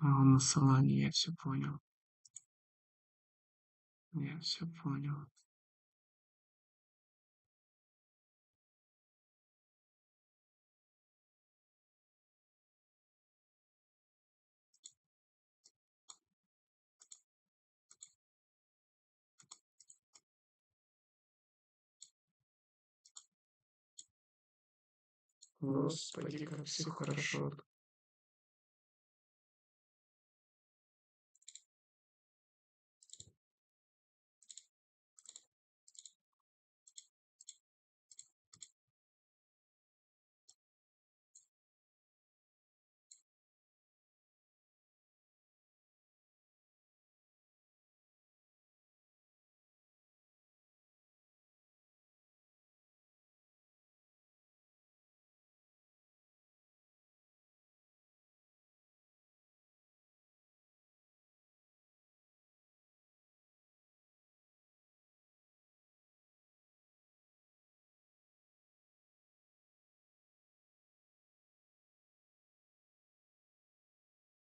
Он на салане, я все понял. Я все понял. Господи, как все хорошо.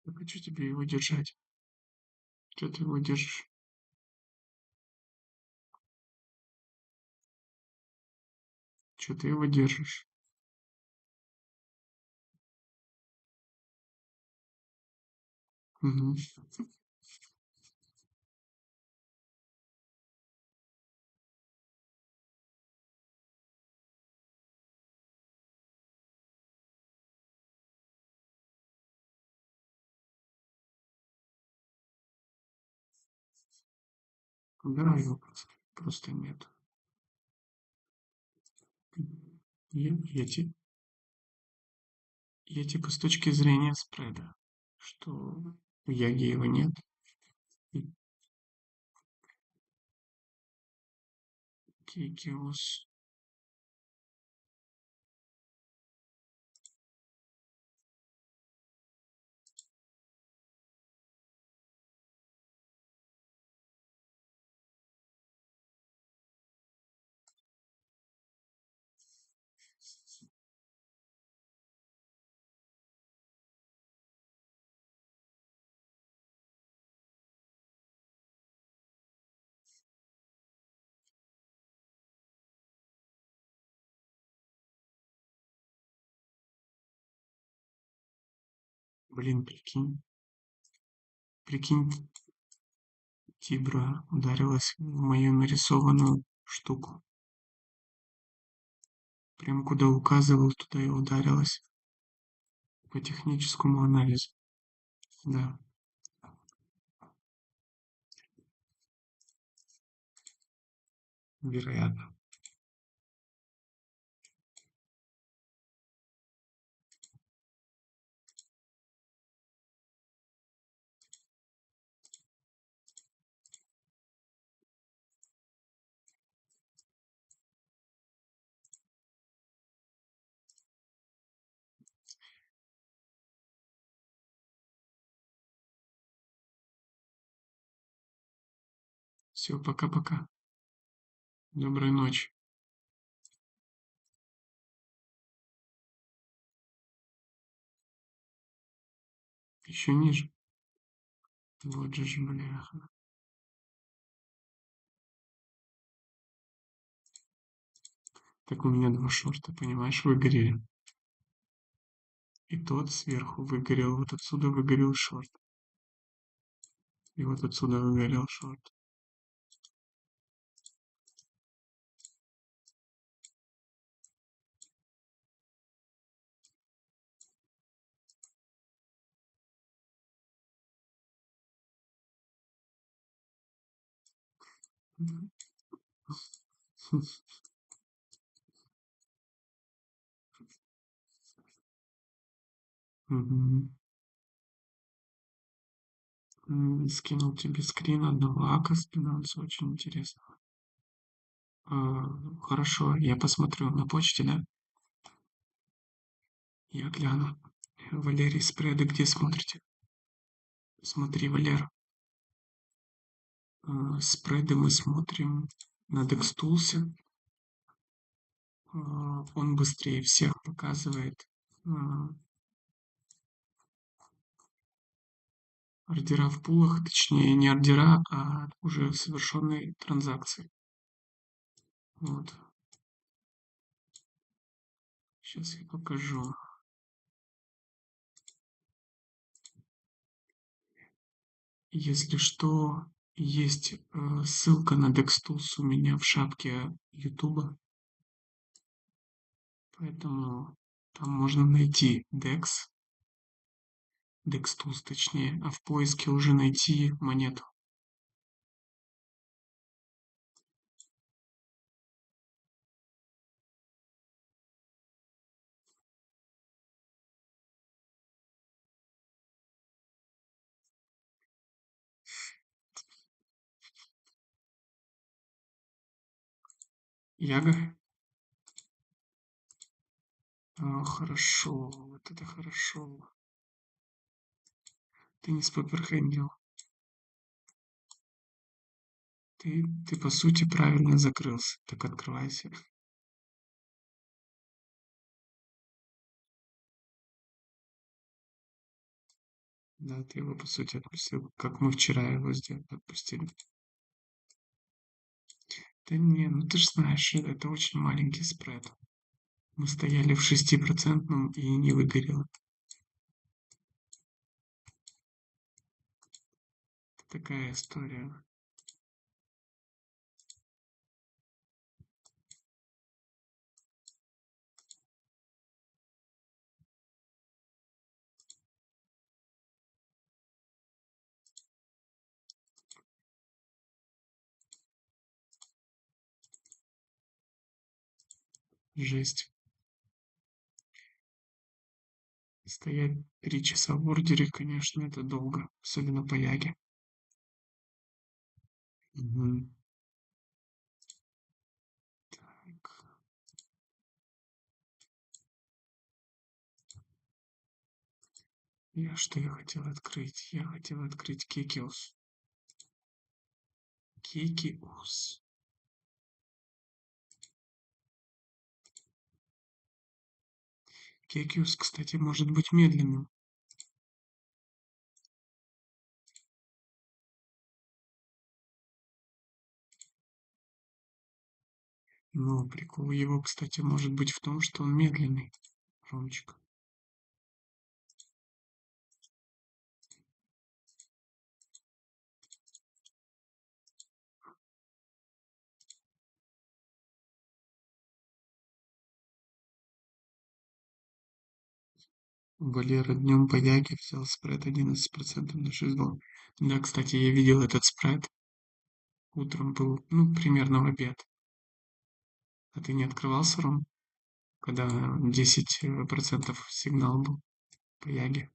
Я хочу тебе его держать. Что ты его держишь? Что ты его держишь? Мгм. Убирай его просто. Просто нет. Я типа с точки зрения спреда, что у Яги его нет. И Кикиос. Блин, прикинь, Тибра ударилась в мою нарисованную штуку. Прям куда указывал, туда и ударилась. По техническому анализу. Да, вероятно. Все, пока-пока. Доброй ночи. Еще ниже. Вот же ж, бляха. Так у меня два шорта, понимаешь, выгорели. И тот сверху выгорел, вот отсюда выгорел шорт. И вот отсюда выгорел шорт. Мгм. Скинул тебе скрин одного ака спинанса, очень интересно. Хорошо, я посмотрю на почте, да? Я гляну. Валерий, спреды где смотрите? Смотри, Валера. Спреды мы смотрим на Декстулсе. Он быстрее всех показывает ордера в пулах, точнее не ордера, а уже совершенные транзакции. Вот. Сейчас я покажу. Если что, есть ссылка на Dextools у меня в шапке Ютуба, поэтому там можно найти Dextools точнее, а в поиске уже найти монету. Яга? Хорошо, вот это хорошо. Ты не споперхендил. Ты по сути правильно закрылся. Так открывайся. Да, ты его, по сути, отпустил, как мы вчера его сделали, отпустили. Да не, ну ты же знаешь, это очень маленький спред. Мы стояли в 6% и не выгорело. Это такая история. Жесть. Стоять 3 часа в ордере, конечно, это долго. Особенно по Яге. Мгм. Так. Что я хотел открыть? Я хотел открыть Кекиус. Кекиус. Кекиус, кстати, может быть медленным. Но прикол его, кстати, может быть в том, что он медленный. Ромчик. Валера днем по Яге взял спред 11% на 6 баллов. Да, кстати, я видел этот спред. Утром был, ну, примерно в обед. А ты не открывался, Ром? Когда 10% сигнал был по Яге.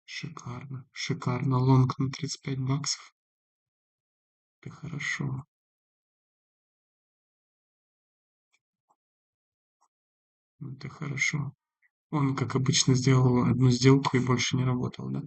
Шикарно. Шикарно. Лонг на 35 баксов. Это хорошо. Это хорошо. Он, как обычно, сделал одну сделку и больше не работал, да?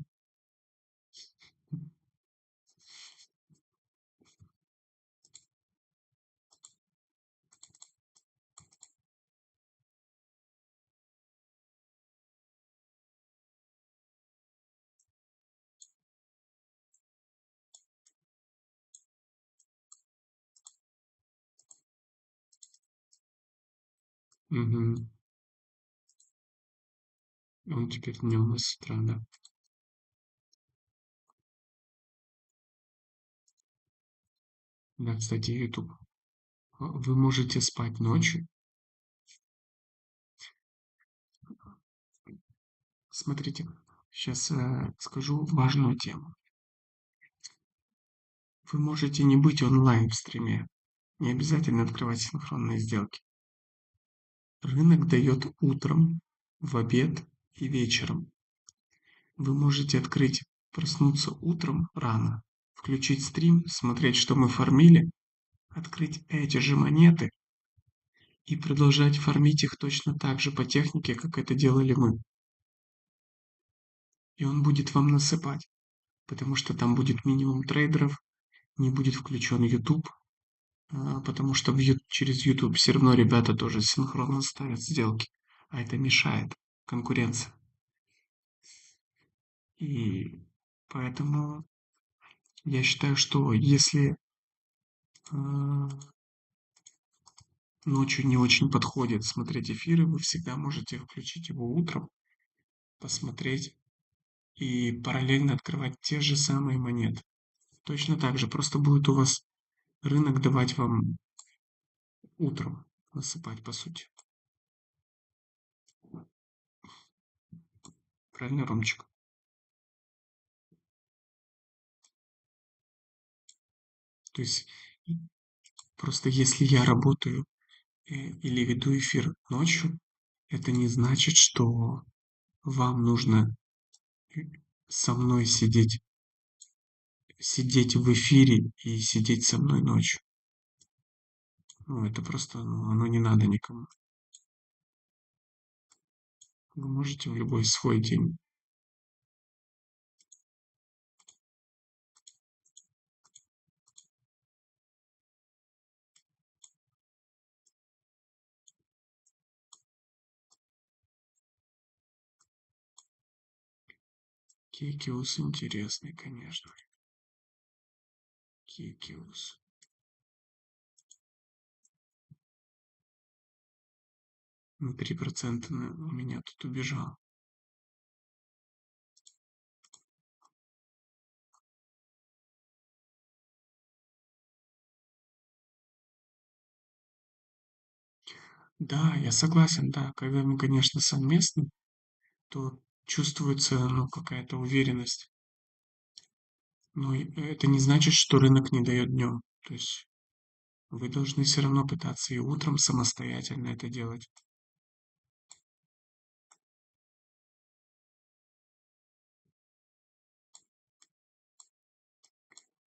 Угу. Он теперь днем и с утра, да. Да, кстати, YouTube. Вы можете спать ночью. Смотрите, сейчас скажу важную тему. Вы можете не быть онлайн в стриме. Не обязательно открывать синхронные сделки. Рынок дает утром, в обед и вечером. Вы можете открыть, проснуться утром рано, включить стрим, смотреть, что мы фармили, открыть эти же монеты и продолжать фармить их точно так же по технике, как это делали мы. И он будет вам насыпать, потому что там будет минимум трейдеров, не будет включен YouTube, потому что через YouTube все равно ребята тоже синхронно ставят сделки, а это мешает конкуренция. И поэтому я считаю, что если ночью не очень подходит смотреть эфиры, вы всегда можете включить его утром, посмотреть и параллельно открывать те же самые монеты. Точно так же, просто будет у вас рынок давать вам утром насыпать, по сути. Правильно, Ромчик? То есть просто если я работаю или веду эфир ночью, это не значит, что вам нужно со мной сидеть в эфире и сидеть со мной ночью. Ну, это просто, ну, оно не надо никому. Вы можете в любой свой день. Кекиус интересный, конечно. Кекиус. На 3% у меня тут убежал. Да, я согласен, да. Когда мы, конечно, совместно, то чувствуется, ну, какая-то уверенность. Но это не значит, что рынок не дает днем. То есть вы должны все равно пытаться и утром самостоятельно это делать.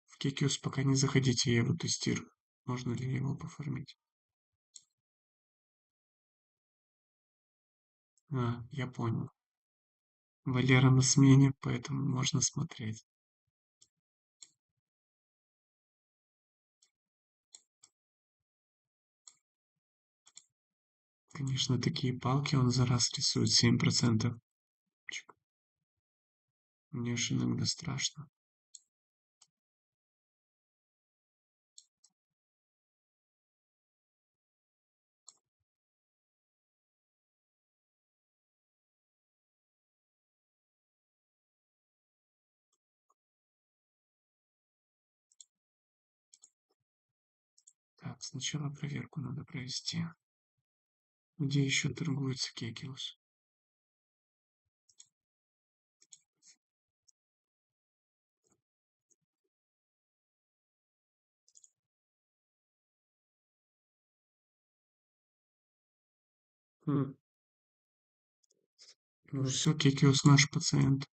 В Кекиус пока не заходите, я его тестирую. Можно ли его пофармить? Я понял. Валера на смене, поэтому можно смотреть. Конечно, такие палки он за раз рисует 7%. Мне аж иногда страшно. Так, сначала проверку надо провести. Где еще торгуется Кекиус? Хм. Ну все, Кекиус наш пациент.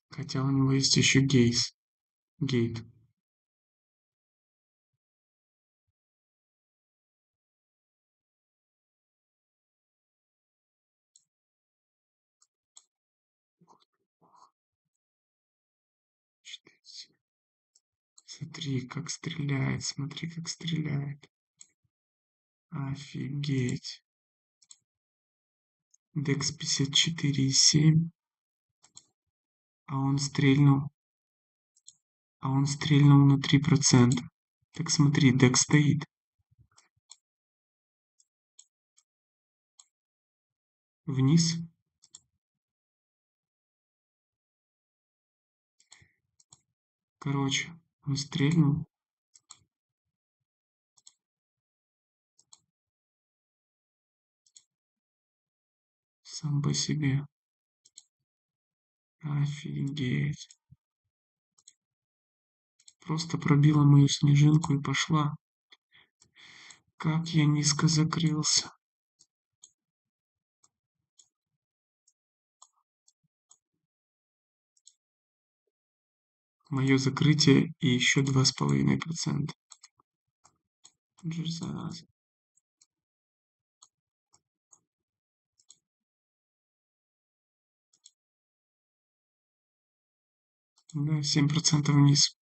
Хотя у него есть еще гейт. Смотри, как стреляет, смотри, как стреляет. Офигеть. Декс 54,7. А он стрельнул. А он стрельнул на 3%. Так смотри, Декс стоит. Вниз. Короче, он стрельнул. Сам по себе. Офигеть. Просто пробила мою снежинку и пошла. Как я низко закрылся. Мое закрытие и еще 2,5%. Зараза. Да, 7% вниз.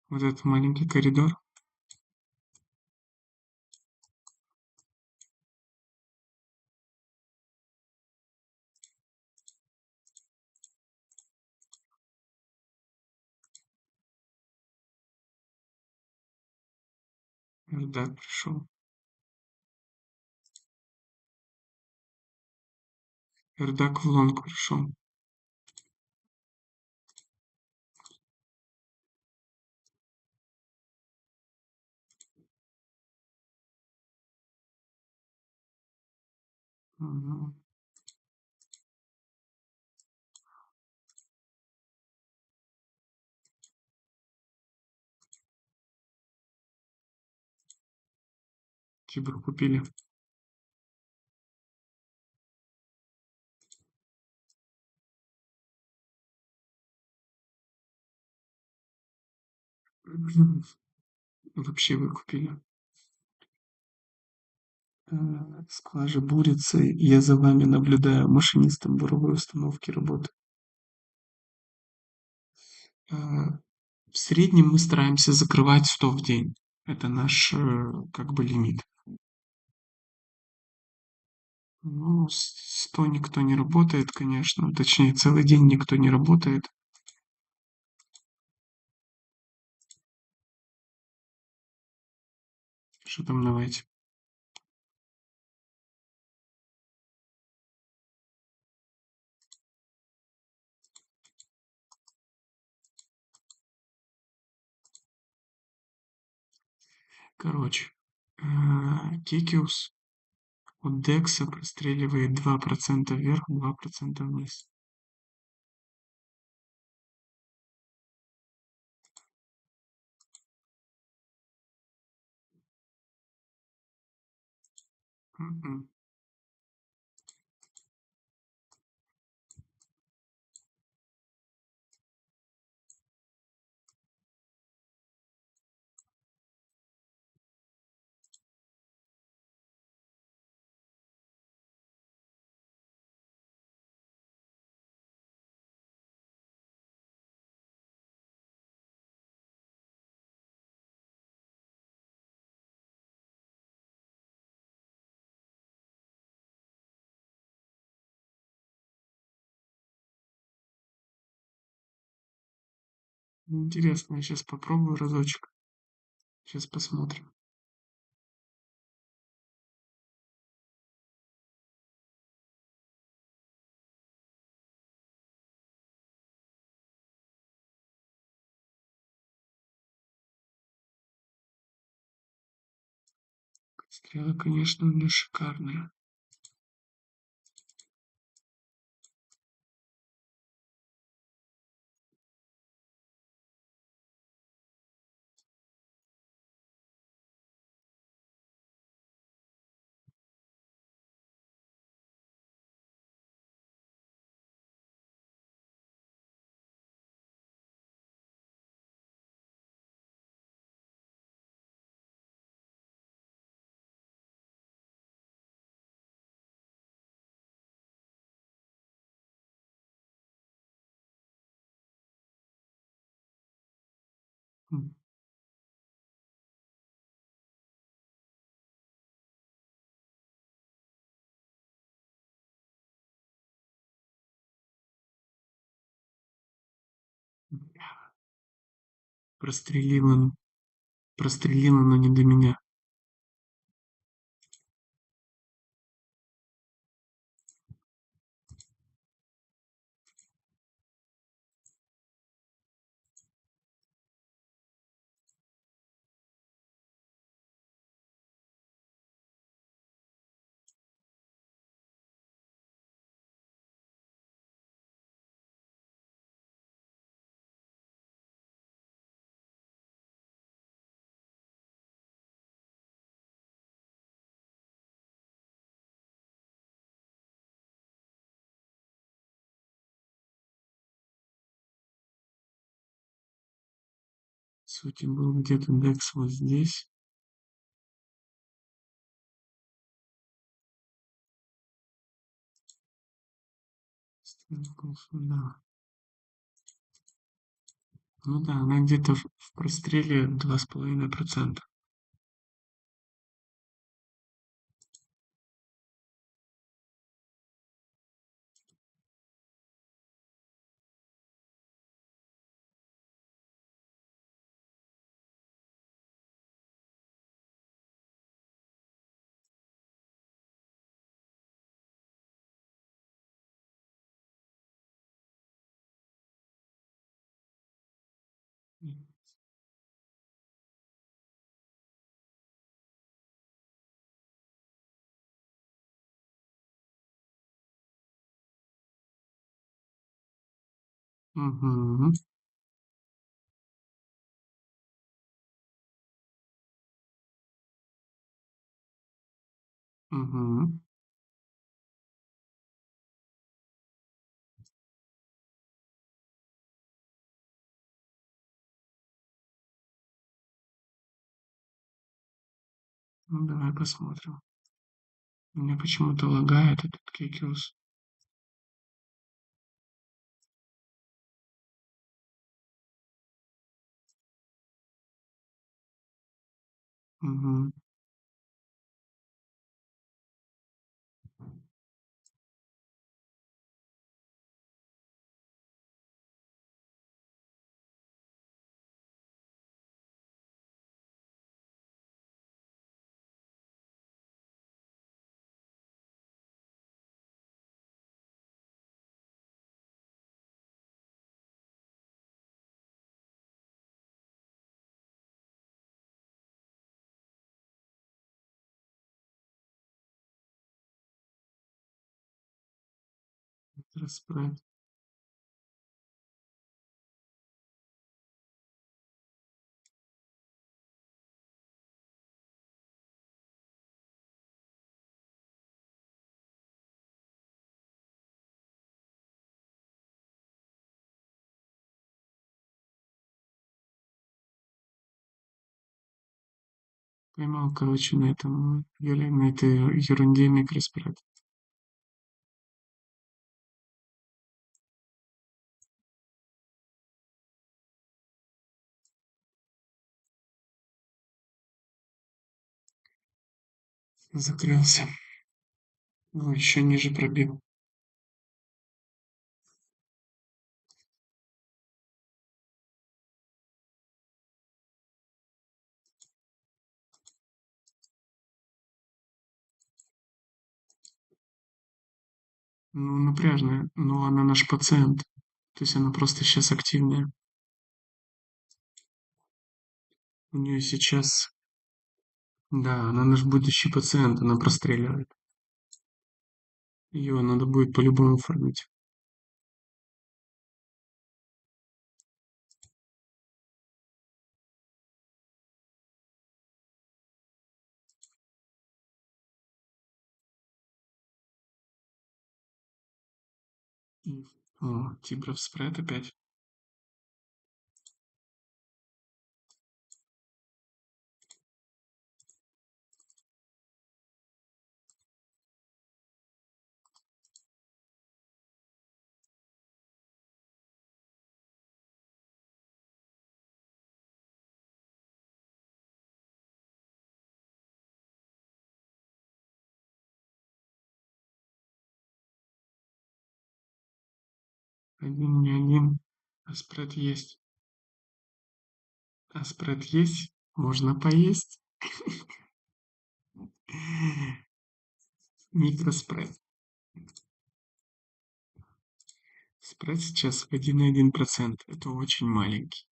Вот этот маленький коридор. Эрдак пришел. Эрдак в лонг пришел. Ага. Кибру купили. Вообще выкупили. Скважина бурится, я за вами наблюдаю, машинистом буровой установки работаю. В среднем мы стараемся закрывать 100 в день. Это наш как бы лимит. Ну, 100 никто не работает, конечно. Точнее, целый день никто не работает. Что там давайте? Короче, Кикиус от Декса простреливает 2% вверх, 2% вниз. Мгм. Интересно, я сейчас попробую разочек. Сейчас посмотрим. Стрела, конечно, у меня шикарная. М, Прострелила, прострелила, но не до меня. В сути, был где-то Декс вот здесь. Стрелка сюда. Ну да, она где-то в простреле 2,5%. Угу, угу. Ну, давай посмотрим. У меня почему-то лагает этот Кекиус. Угу. Расправить. Поймал, короче, на этом, на этой ерунде микроспред. Закрылся. Ну, еще ниже пробил. Ну, напряжная, но она наш пациент. То есть она просто сейчас активная. У нее сейчас, да, она наш будущий пациент, она простреливает. Ее надо будет по-любому фармить. О, Тибров спред опять. Один не один. А спред есть. А спред есть. Можно поесть. Микроспред. Спред сейчас 1,1%. Это очень маленький.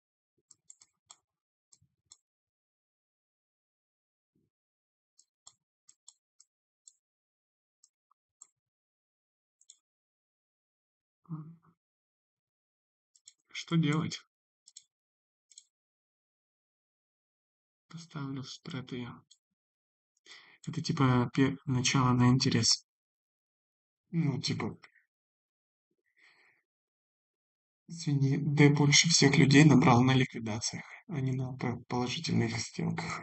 Что делать? Поставлю в спред ее. Это типа начало на интерес. Ну, типа, извини, Д больше всех людей набрал на ликвидациях, а не на положительных сделках.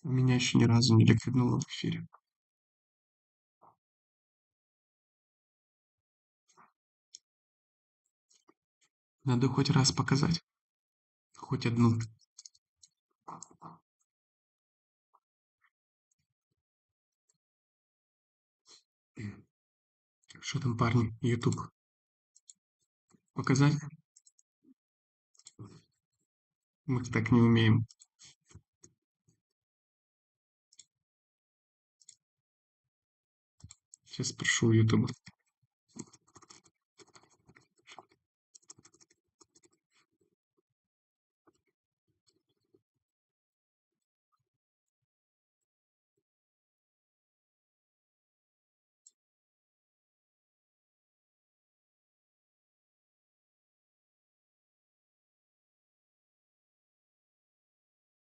Меня еще ни разу не ликвиднуло в эфире. Надо хоть раз показать. Хоть одну. Что там, парни? YouTube. Показать? Мы так не умеем. Сейчас спрошу у YouTube.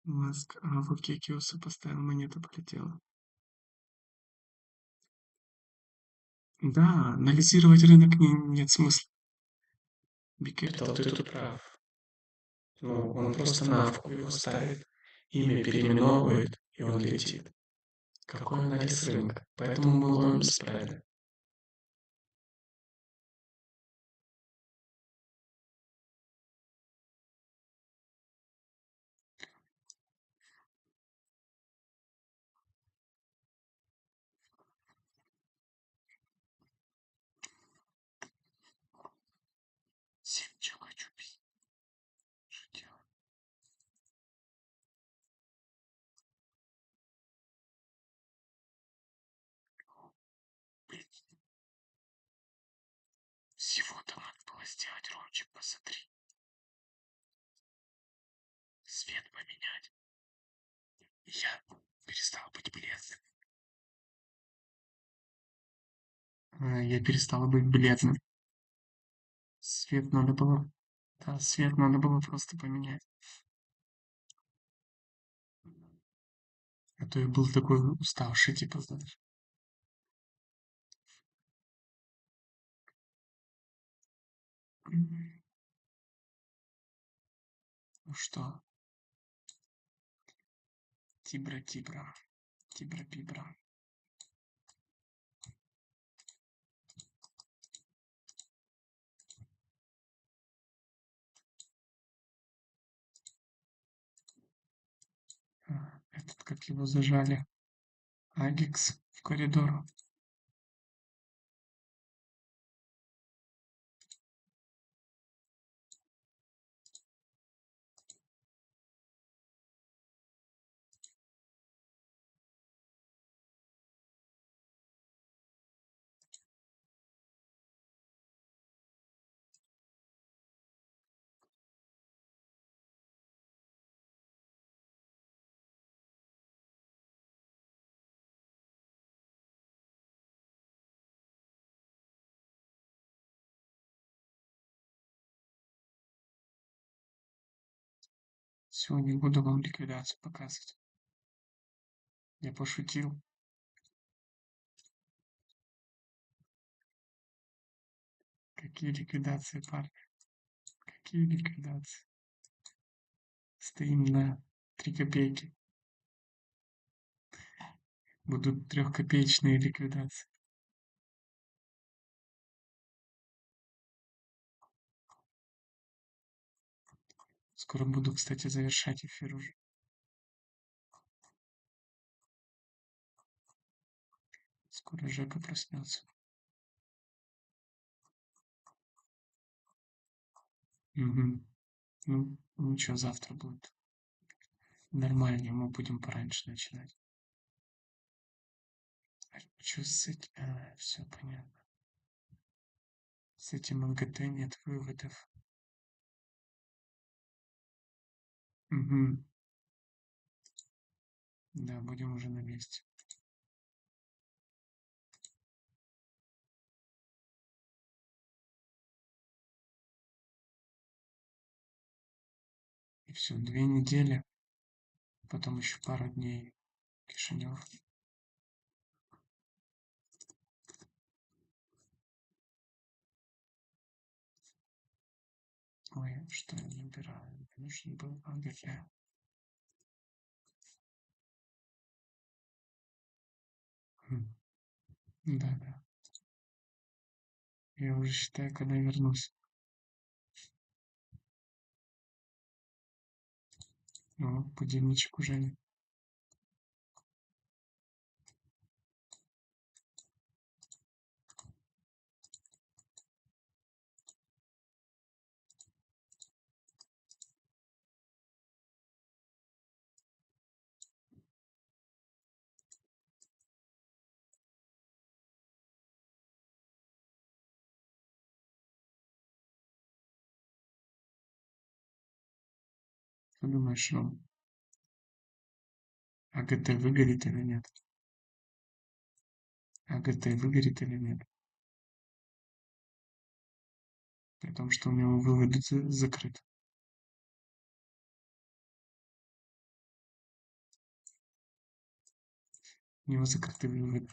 Маск. А, вот Кекиуса поставил, монета полетела. Да, анализировать рынок нет смысла. Бикептал, ты тут прав. Ну, он просто на вку его ставит. Имя переименовывает, и он летит. Какой анализ рынка? Поэтому мы ловим спреды. Семечек хочу пить. Что делать? Блин, всего-то надо было сделать, Ромчик, посмотри. Свет поменять. Я перестал быть бледным. Я перестал быть бледным. Свет надо было... Да, свет надо было просто поменять. А то я был такой уставший, типа, знаешь. Ну что? Тибра-тибра. Тибра-пибра. Этот, как его зажали. Агикс в коридор. Сегодня буду вам ликвидацию показывать. Я пошутил. Какие ликвидации, парни? Какие ликвидации? Стоим на 3 копейки. Будут 3-копеечные ликвидации. Скоро буду, кстати, завершать эфир уже. Скоро Жека проснется. Угу. Ну, ничего, завтра будет нормальнее, мы будем пораньше начинать. Что с этим? Все понятно. С этим МГТ нет выводов. Угу. Да, будем уже на месте. И все, 2 недели, потом еще пару дней Кишинев. Ой, что я набираю? Нужен был АГФ. Да, да. Я уже считаю, когда вернусь. Ну, будильничек уже нет. Что думаешь, Ром? АГТ выгорит или нет? АГТ выгорит или нет? При том, что у него вывод закрыт. У него закрытый вывод.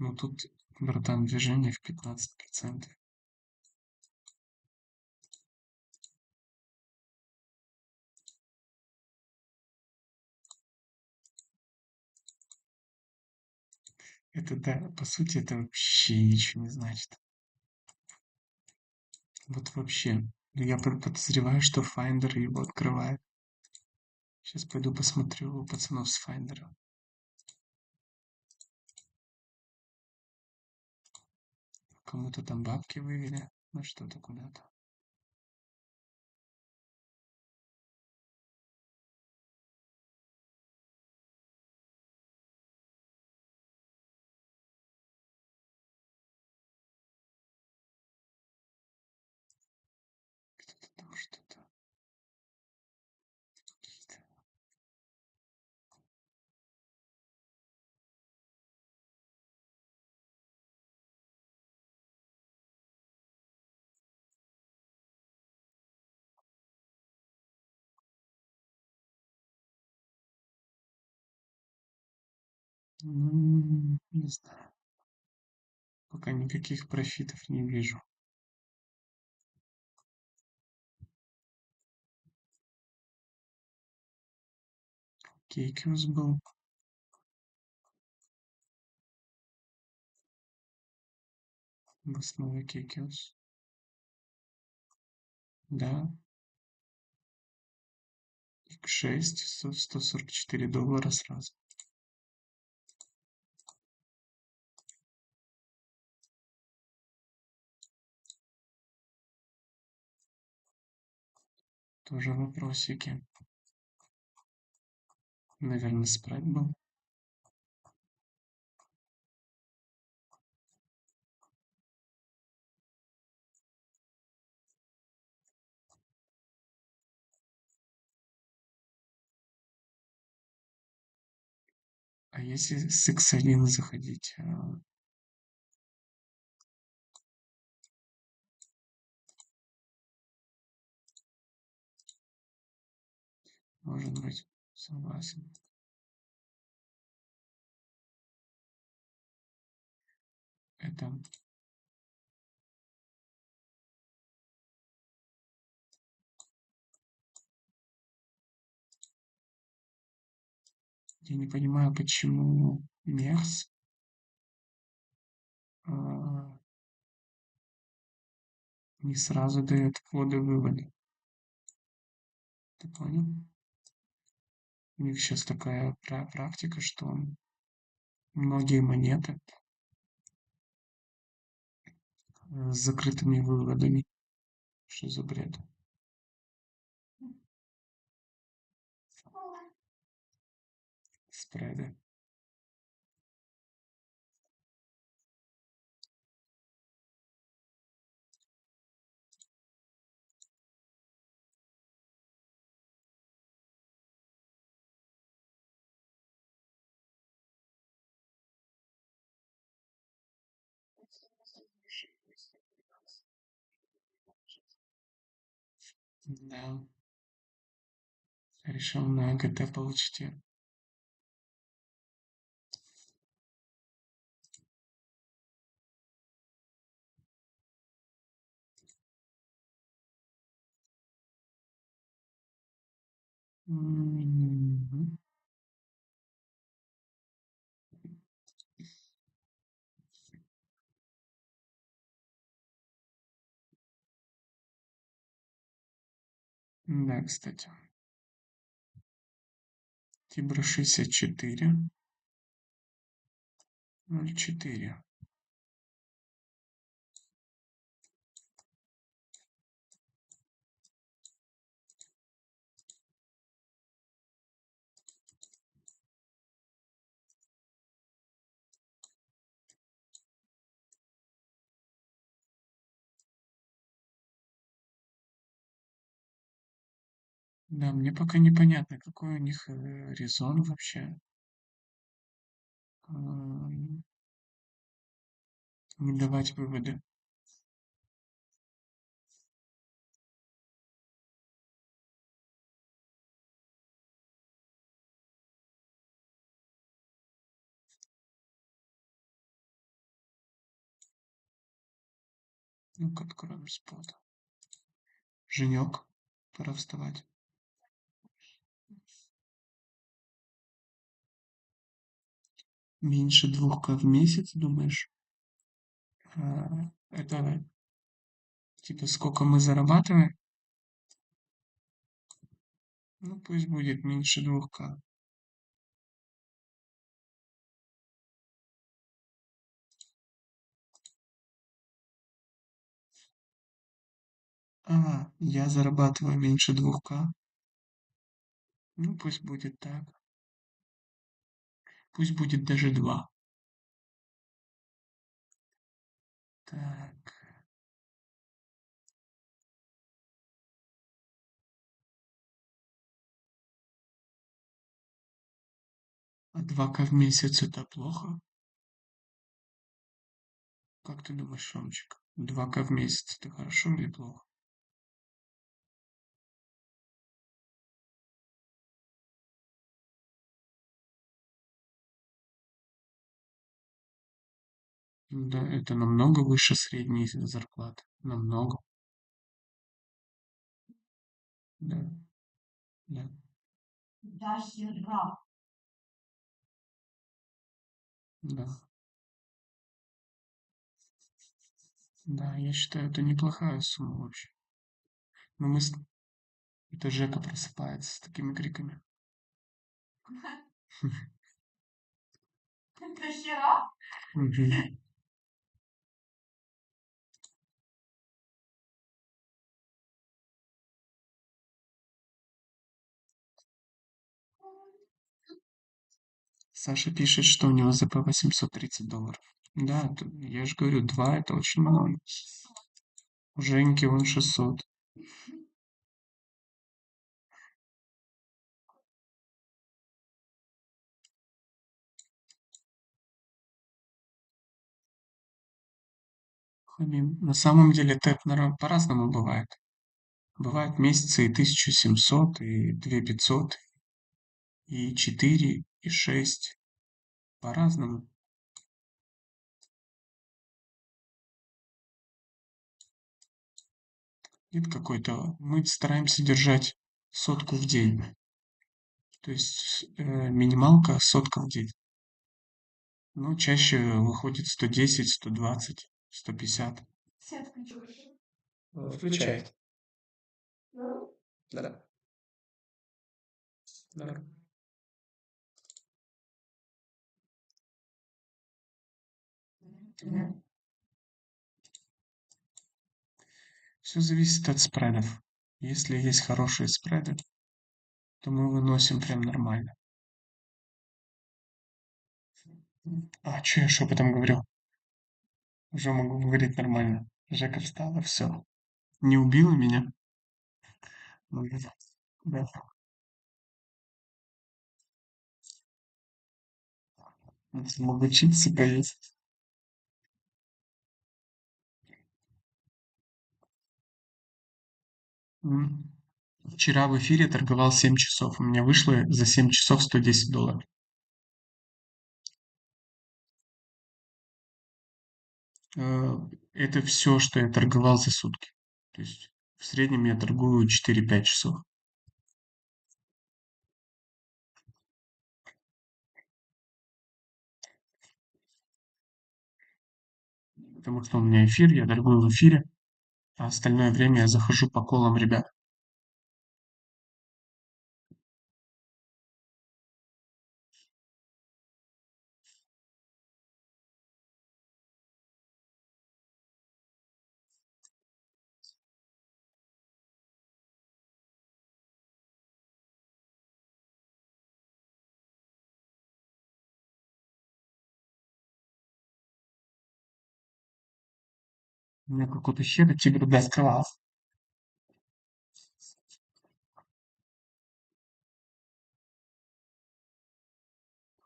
Ну тут, братан, движение в 15%. Это да, по сути, это вообще ничего не значит. Вот вообще. Я подозреваю, что Finder его открывает. Сейчас пойду посмотрю у пацанов с Finder. Кому-то там бабки вывели на что-то куда-то. Кто-то там что-то. Какие-то. Не знаю. Пока никаких профитов не вижу. Кейкиус был. Снова Кейкиус. Да. X6, $144 сразу. Тоже вопросики. Наверное, спрайт был. А если с X1 заходить? Может быть, согласен. Это я не понимаю, почему Мерс не сразу дает вводы-выводы. Ты понял? У них сейчас такая практика, что многие монеты с закрытыми выводами. Что за бред? Спреды. Да. Решил на АГТ получить. Да, кстати. Тибра 64. 0,4. Да, мне пока непонятно, какой у них резон вообще не давать выводы. Ну-ка, откроем спот. Женек, пора вставать. Меньше 2К в месяц, думаешь? Это типа сколько мы зарабатываем? Ну, пусть будет меньше 2К. Я зарабатываю меньше 2К. Ну, пусть будет так. Пусть будет даже 2. Так. А 2К в месяц это плохо? Как ты думаешь, Ромчик? 2К в месяц это хорошо или плохо? Да, это намного выше средней зарплаты. Намного. Да, да. Да, да, я считаю, это неплохая сумма вообще. Но это Жека просыпается с такими криками. Мгм. Саша пишет, что у него ЗП $830. Да, я же говорю, 2 это очень много. У Женьки вон 600. На самом деле это, наверное, по-разному бывает. Бывают месяцы и 1700, и 2500, и 4, и 6. По-разному. Нет какой-то... Мы стараемся держать сотку в день. То есть минималка сотка в день. Ну, чаще выходит 110, 120, 150. Включай. Да. Да. Все зависит от спредов. Если есть хорошие спреды, то мы выносим прям нормально. Что я шепотом говорил? Уже могу говорить нормально. Жека встала, все. Не убила меня? Ну, да. Могу чипсы поесть. М. Вчера в эфире торговал 7 часов. У меня вышло за 7 часов $110. Э, Это все, что я торговал за сутки. То есть в среднем я торгую 4-5 часов. Потому что у меня эфир, я торгую в эфире, а остальное время я захожу по колам ребят. У меня какой-то хер тигр даст класс.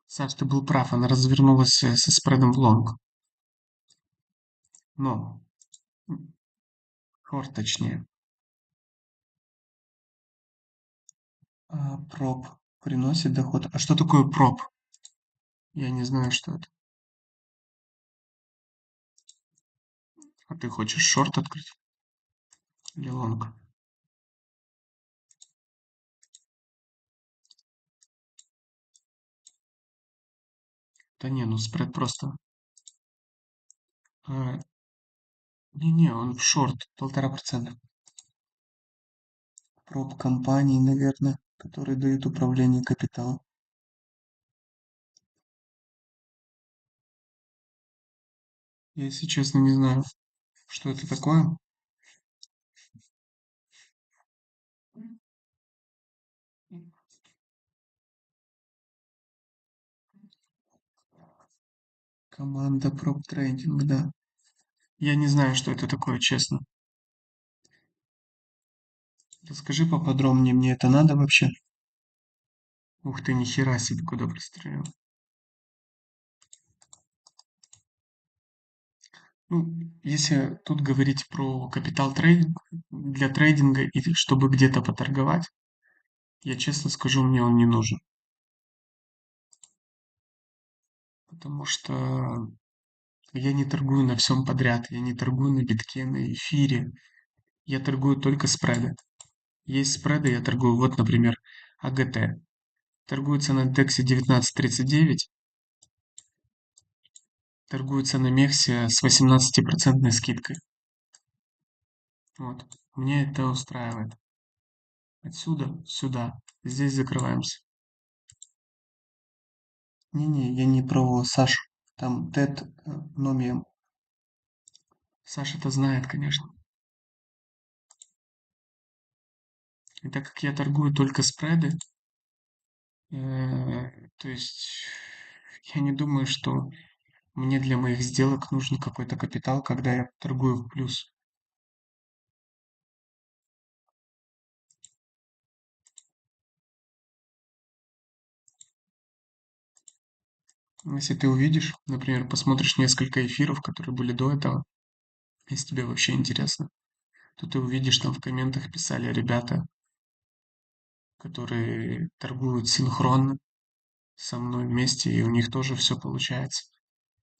Саш, ты был прав, она развернулась со спредом в лонг. Но, шорт точнее. Проб приносит доход. А что такое проб? Я не знаю, что это. А ты хочешь шорт открыть или лонг? Да не, ну спред просто. А, не, он в шорт, 1,5%. Проб компаний, наверное, которые дают управление капиталом. Я, если честно, не знаю, что это такое. Команда проб трейдинг, да. Я не знаю, что это такое, честно. Расскажи поподробнее, мне это надо вообще? Ух ты, нихера себе, куда прострелил. Ну, если тут говорить про капитал трейдинг, для трейдинга и чтобы где-то поторговать, я честно скажу, мне он не нужен. Потому что я не торгую на всем подряд, я не торгую на битке, на эфире. Я торгую только спреды. Есть спреды, я торгую, вот, например, АГТ. Торгуется на Дексе 19.39, торгуется на Мексе с 18% скидкой. Вот. Мне это устраивает. Отсюда сюда. Здесь закрываемся. Не-не, я не про Сашу. Там Тед Номием. Саша-то знает, конечно. И так как я торгую только спреды, то есть я не думаю, что мне для моих сделок нужен какой-то капитал, когда я торгую в плюс. Если ты увидишь, например, посмотришь несколько эфиров, которые были до этого, если тебе вообще интересно, то ты увидишь, там в комментах писали ребята, которые торгуют синхронно со мной вместе, и у них тоже все получается.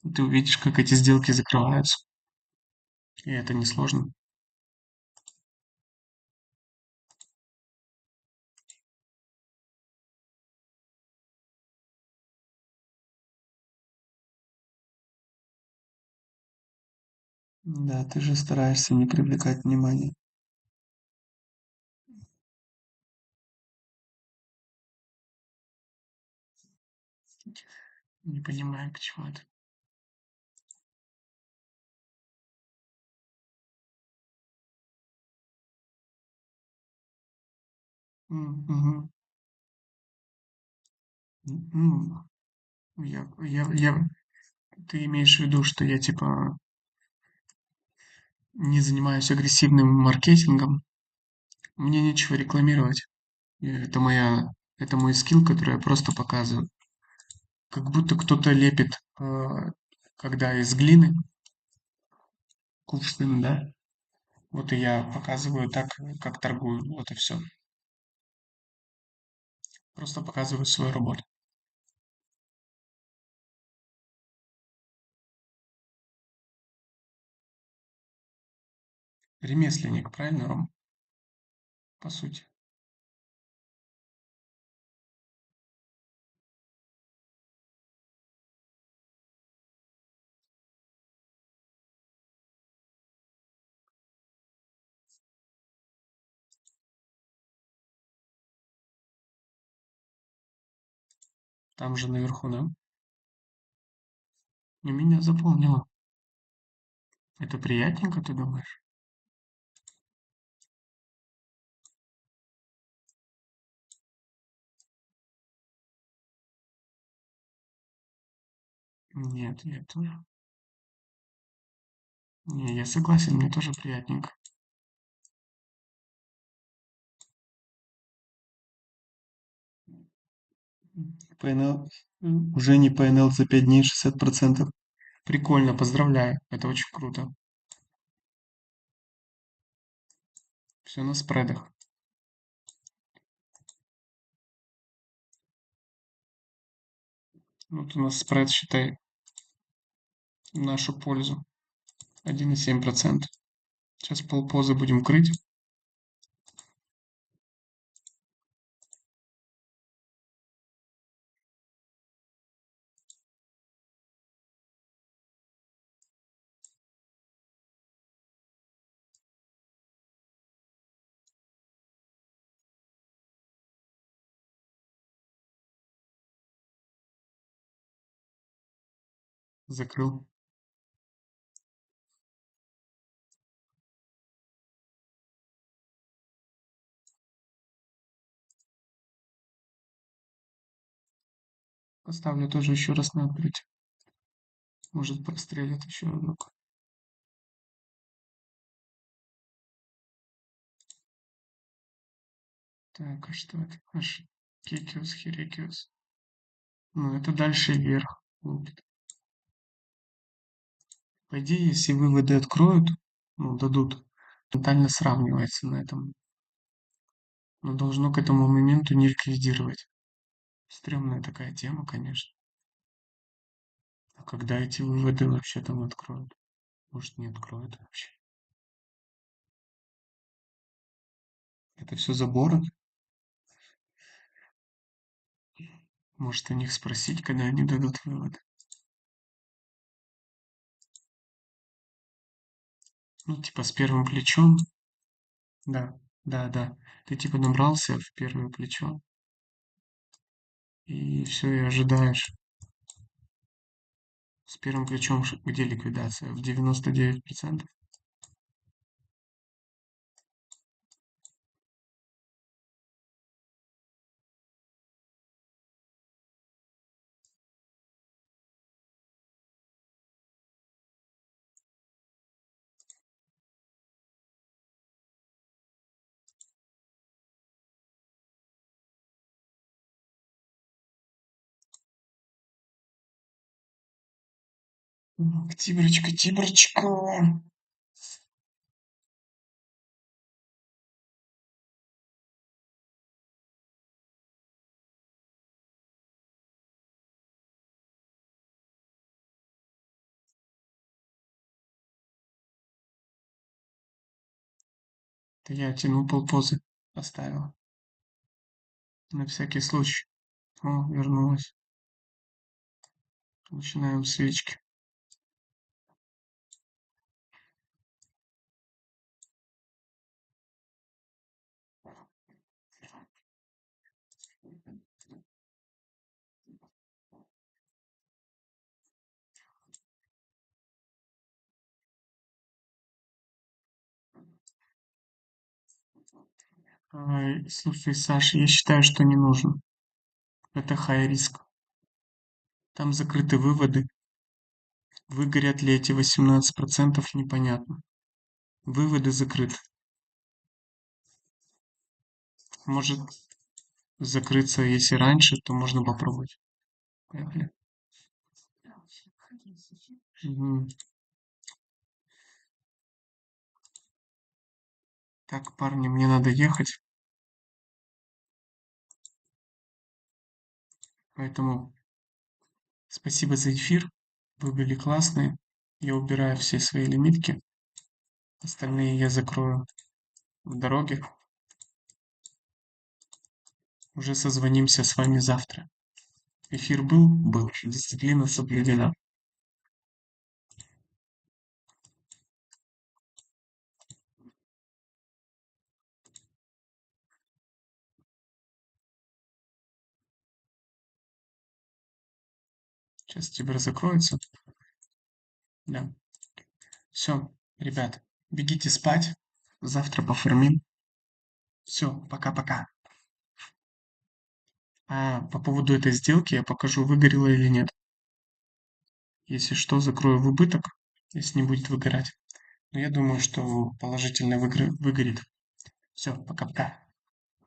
И ты увидишь, как эти сделки закрываются, и это несложно. Да, ты же стараешься не привлекать внимания. Не понимаю, к чему это. Мгм. Ну, ты имеешь в виду, что я типа не занимаюсь агрессивным маркетингом, мне нечего рекламировать. Это мой скилл, который я просто показываю. Как будто кто-то лепит, когда из глины кувшин, да? Вот и я показываю так, как торгую, вот и все. Просто показываю свою работу. Ремесленник, правильно, Ром? По сути. Там же наверху, да? И меня заполнило. Это приятненько, ты думаешь? Нет, нет. Не, я согласен, мне тоже приятненько. ПНЛ, уже не ПНЛ за 5 дней 60%. Прикольно, поздравляю. Это очень круто. Все на спредах. Вот у нас спред, считай, в нашу пользу. 1,7%. Сейчас полпозы будем крыть. Закрыл. Поставлю тоже еще раз на открытие. Может прострелит еще одну. Так, а что это? Аж Кекиус, Хирекиус. Ну, это дальше вверх будет. По идее, если выводы откроют, ну, дадут, тотально сравнивается на этом. Но должно к этому моменту не ликвидировать. Стремная такая тема, конечно. А когда эти выводы вообще там откроют? Может, не откроют вообще. Это все заборы. Может, у них спросить, когда они дадут вывод. Ну, типа с первым плечом. Да, да, да. Ты типа набрался в первое плечо. И все, и ожидаешь. С первым плечом где ликвидация? В 99%. Тиброчка, Тиброчка. Это я тяну полпозы. Поставил. На всякий случай. О, вернулась. Начинаем свечки. Слушай, Саша, я считаю, что не нужно. Это high риск. Там закрыты выводы. Выгорят ли эти 18%, непонятно. Выводы закрыты. Может закрыться, если раньше, то можно попробовать. Поехали. Мгм. Так, парни, мне надо ехать. Поэтому спасибо за эфир. Вы были классные. Я убираю все свои лимитки. Остальные я закрою в дороге. Уже созвонимся с вами завтра. Эфир был? Был. Дисциплина соблюдена. Сейчас Тибр закроется. Да. Все, ребят, бегите спать. Завтра поформим. Все, пока-пока. А по поводу этой сделки я покажу, выгорело или нет. Если что, закрою в убыток, если не будет выгорать. Но я думаю, что положительно выгорит. Все, пока-пока.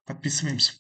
Подписываемся.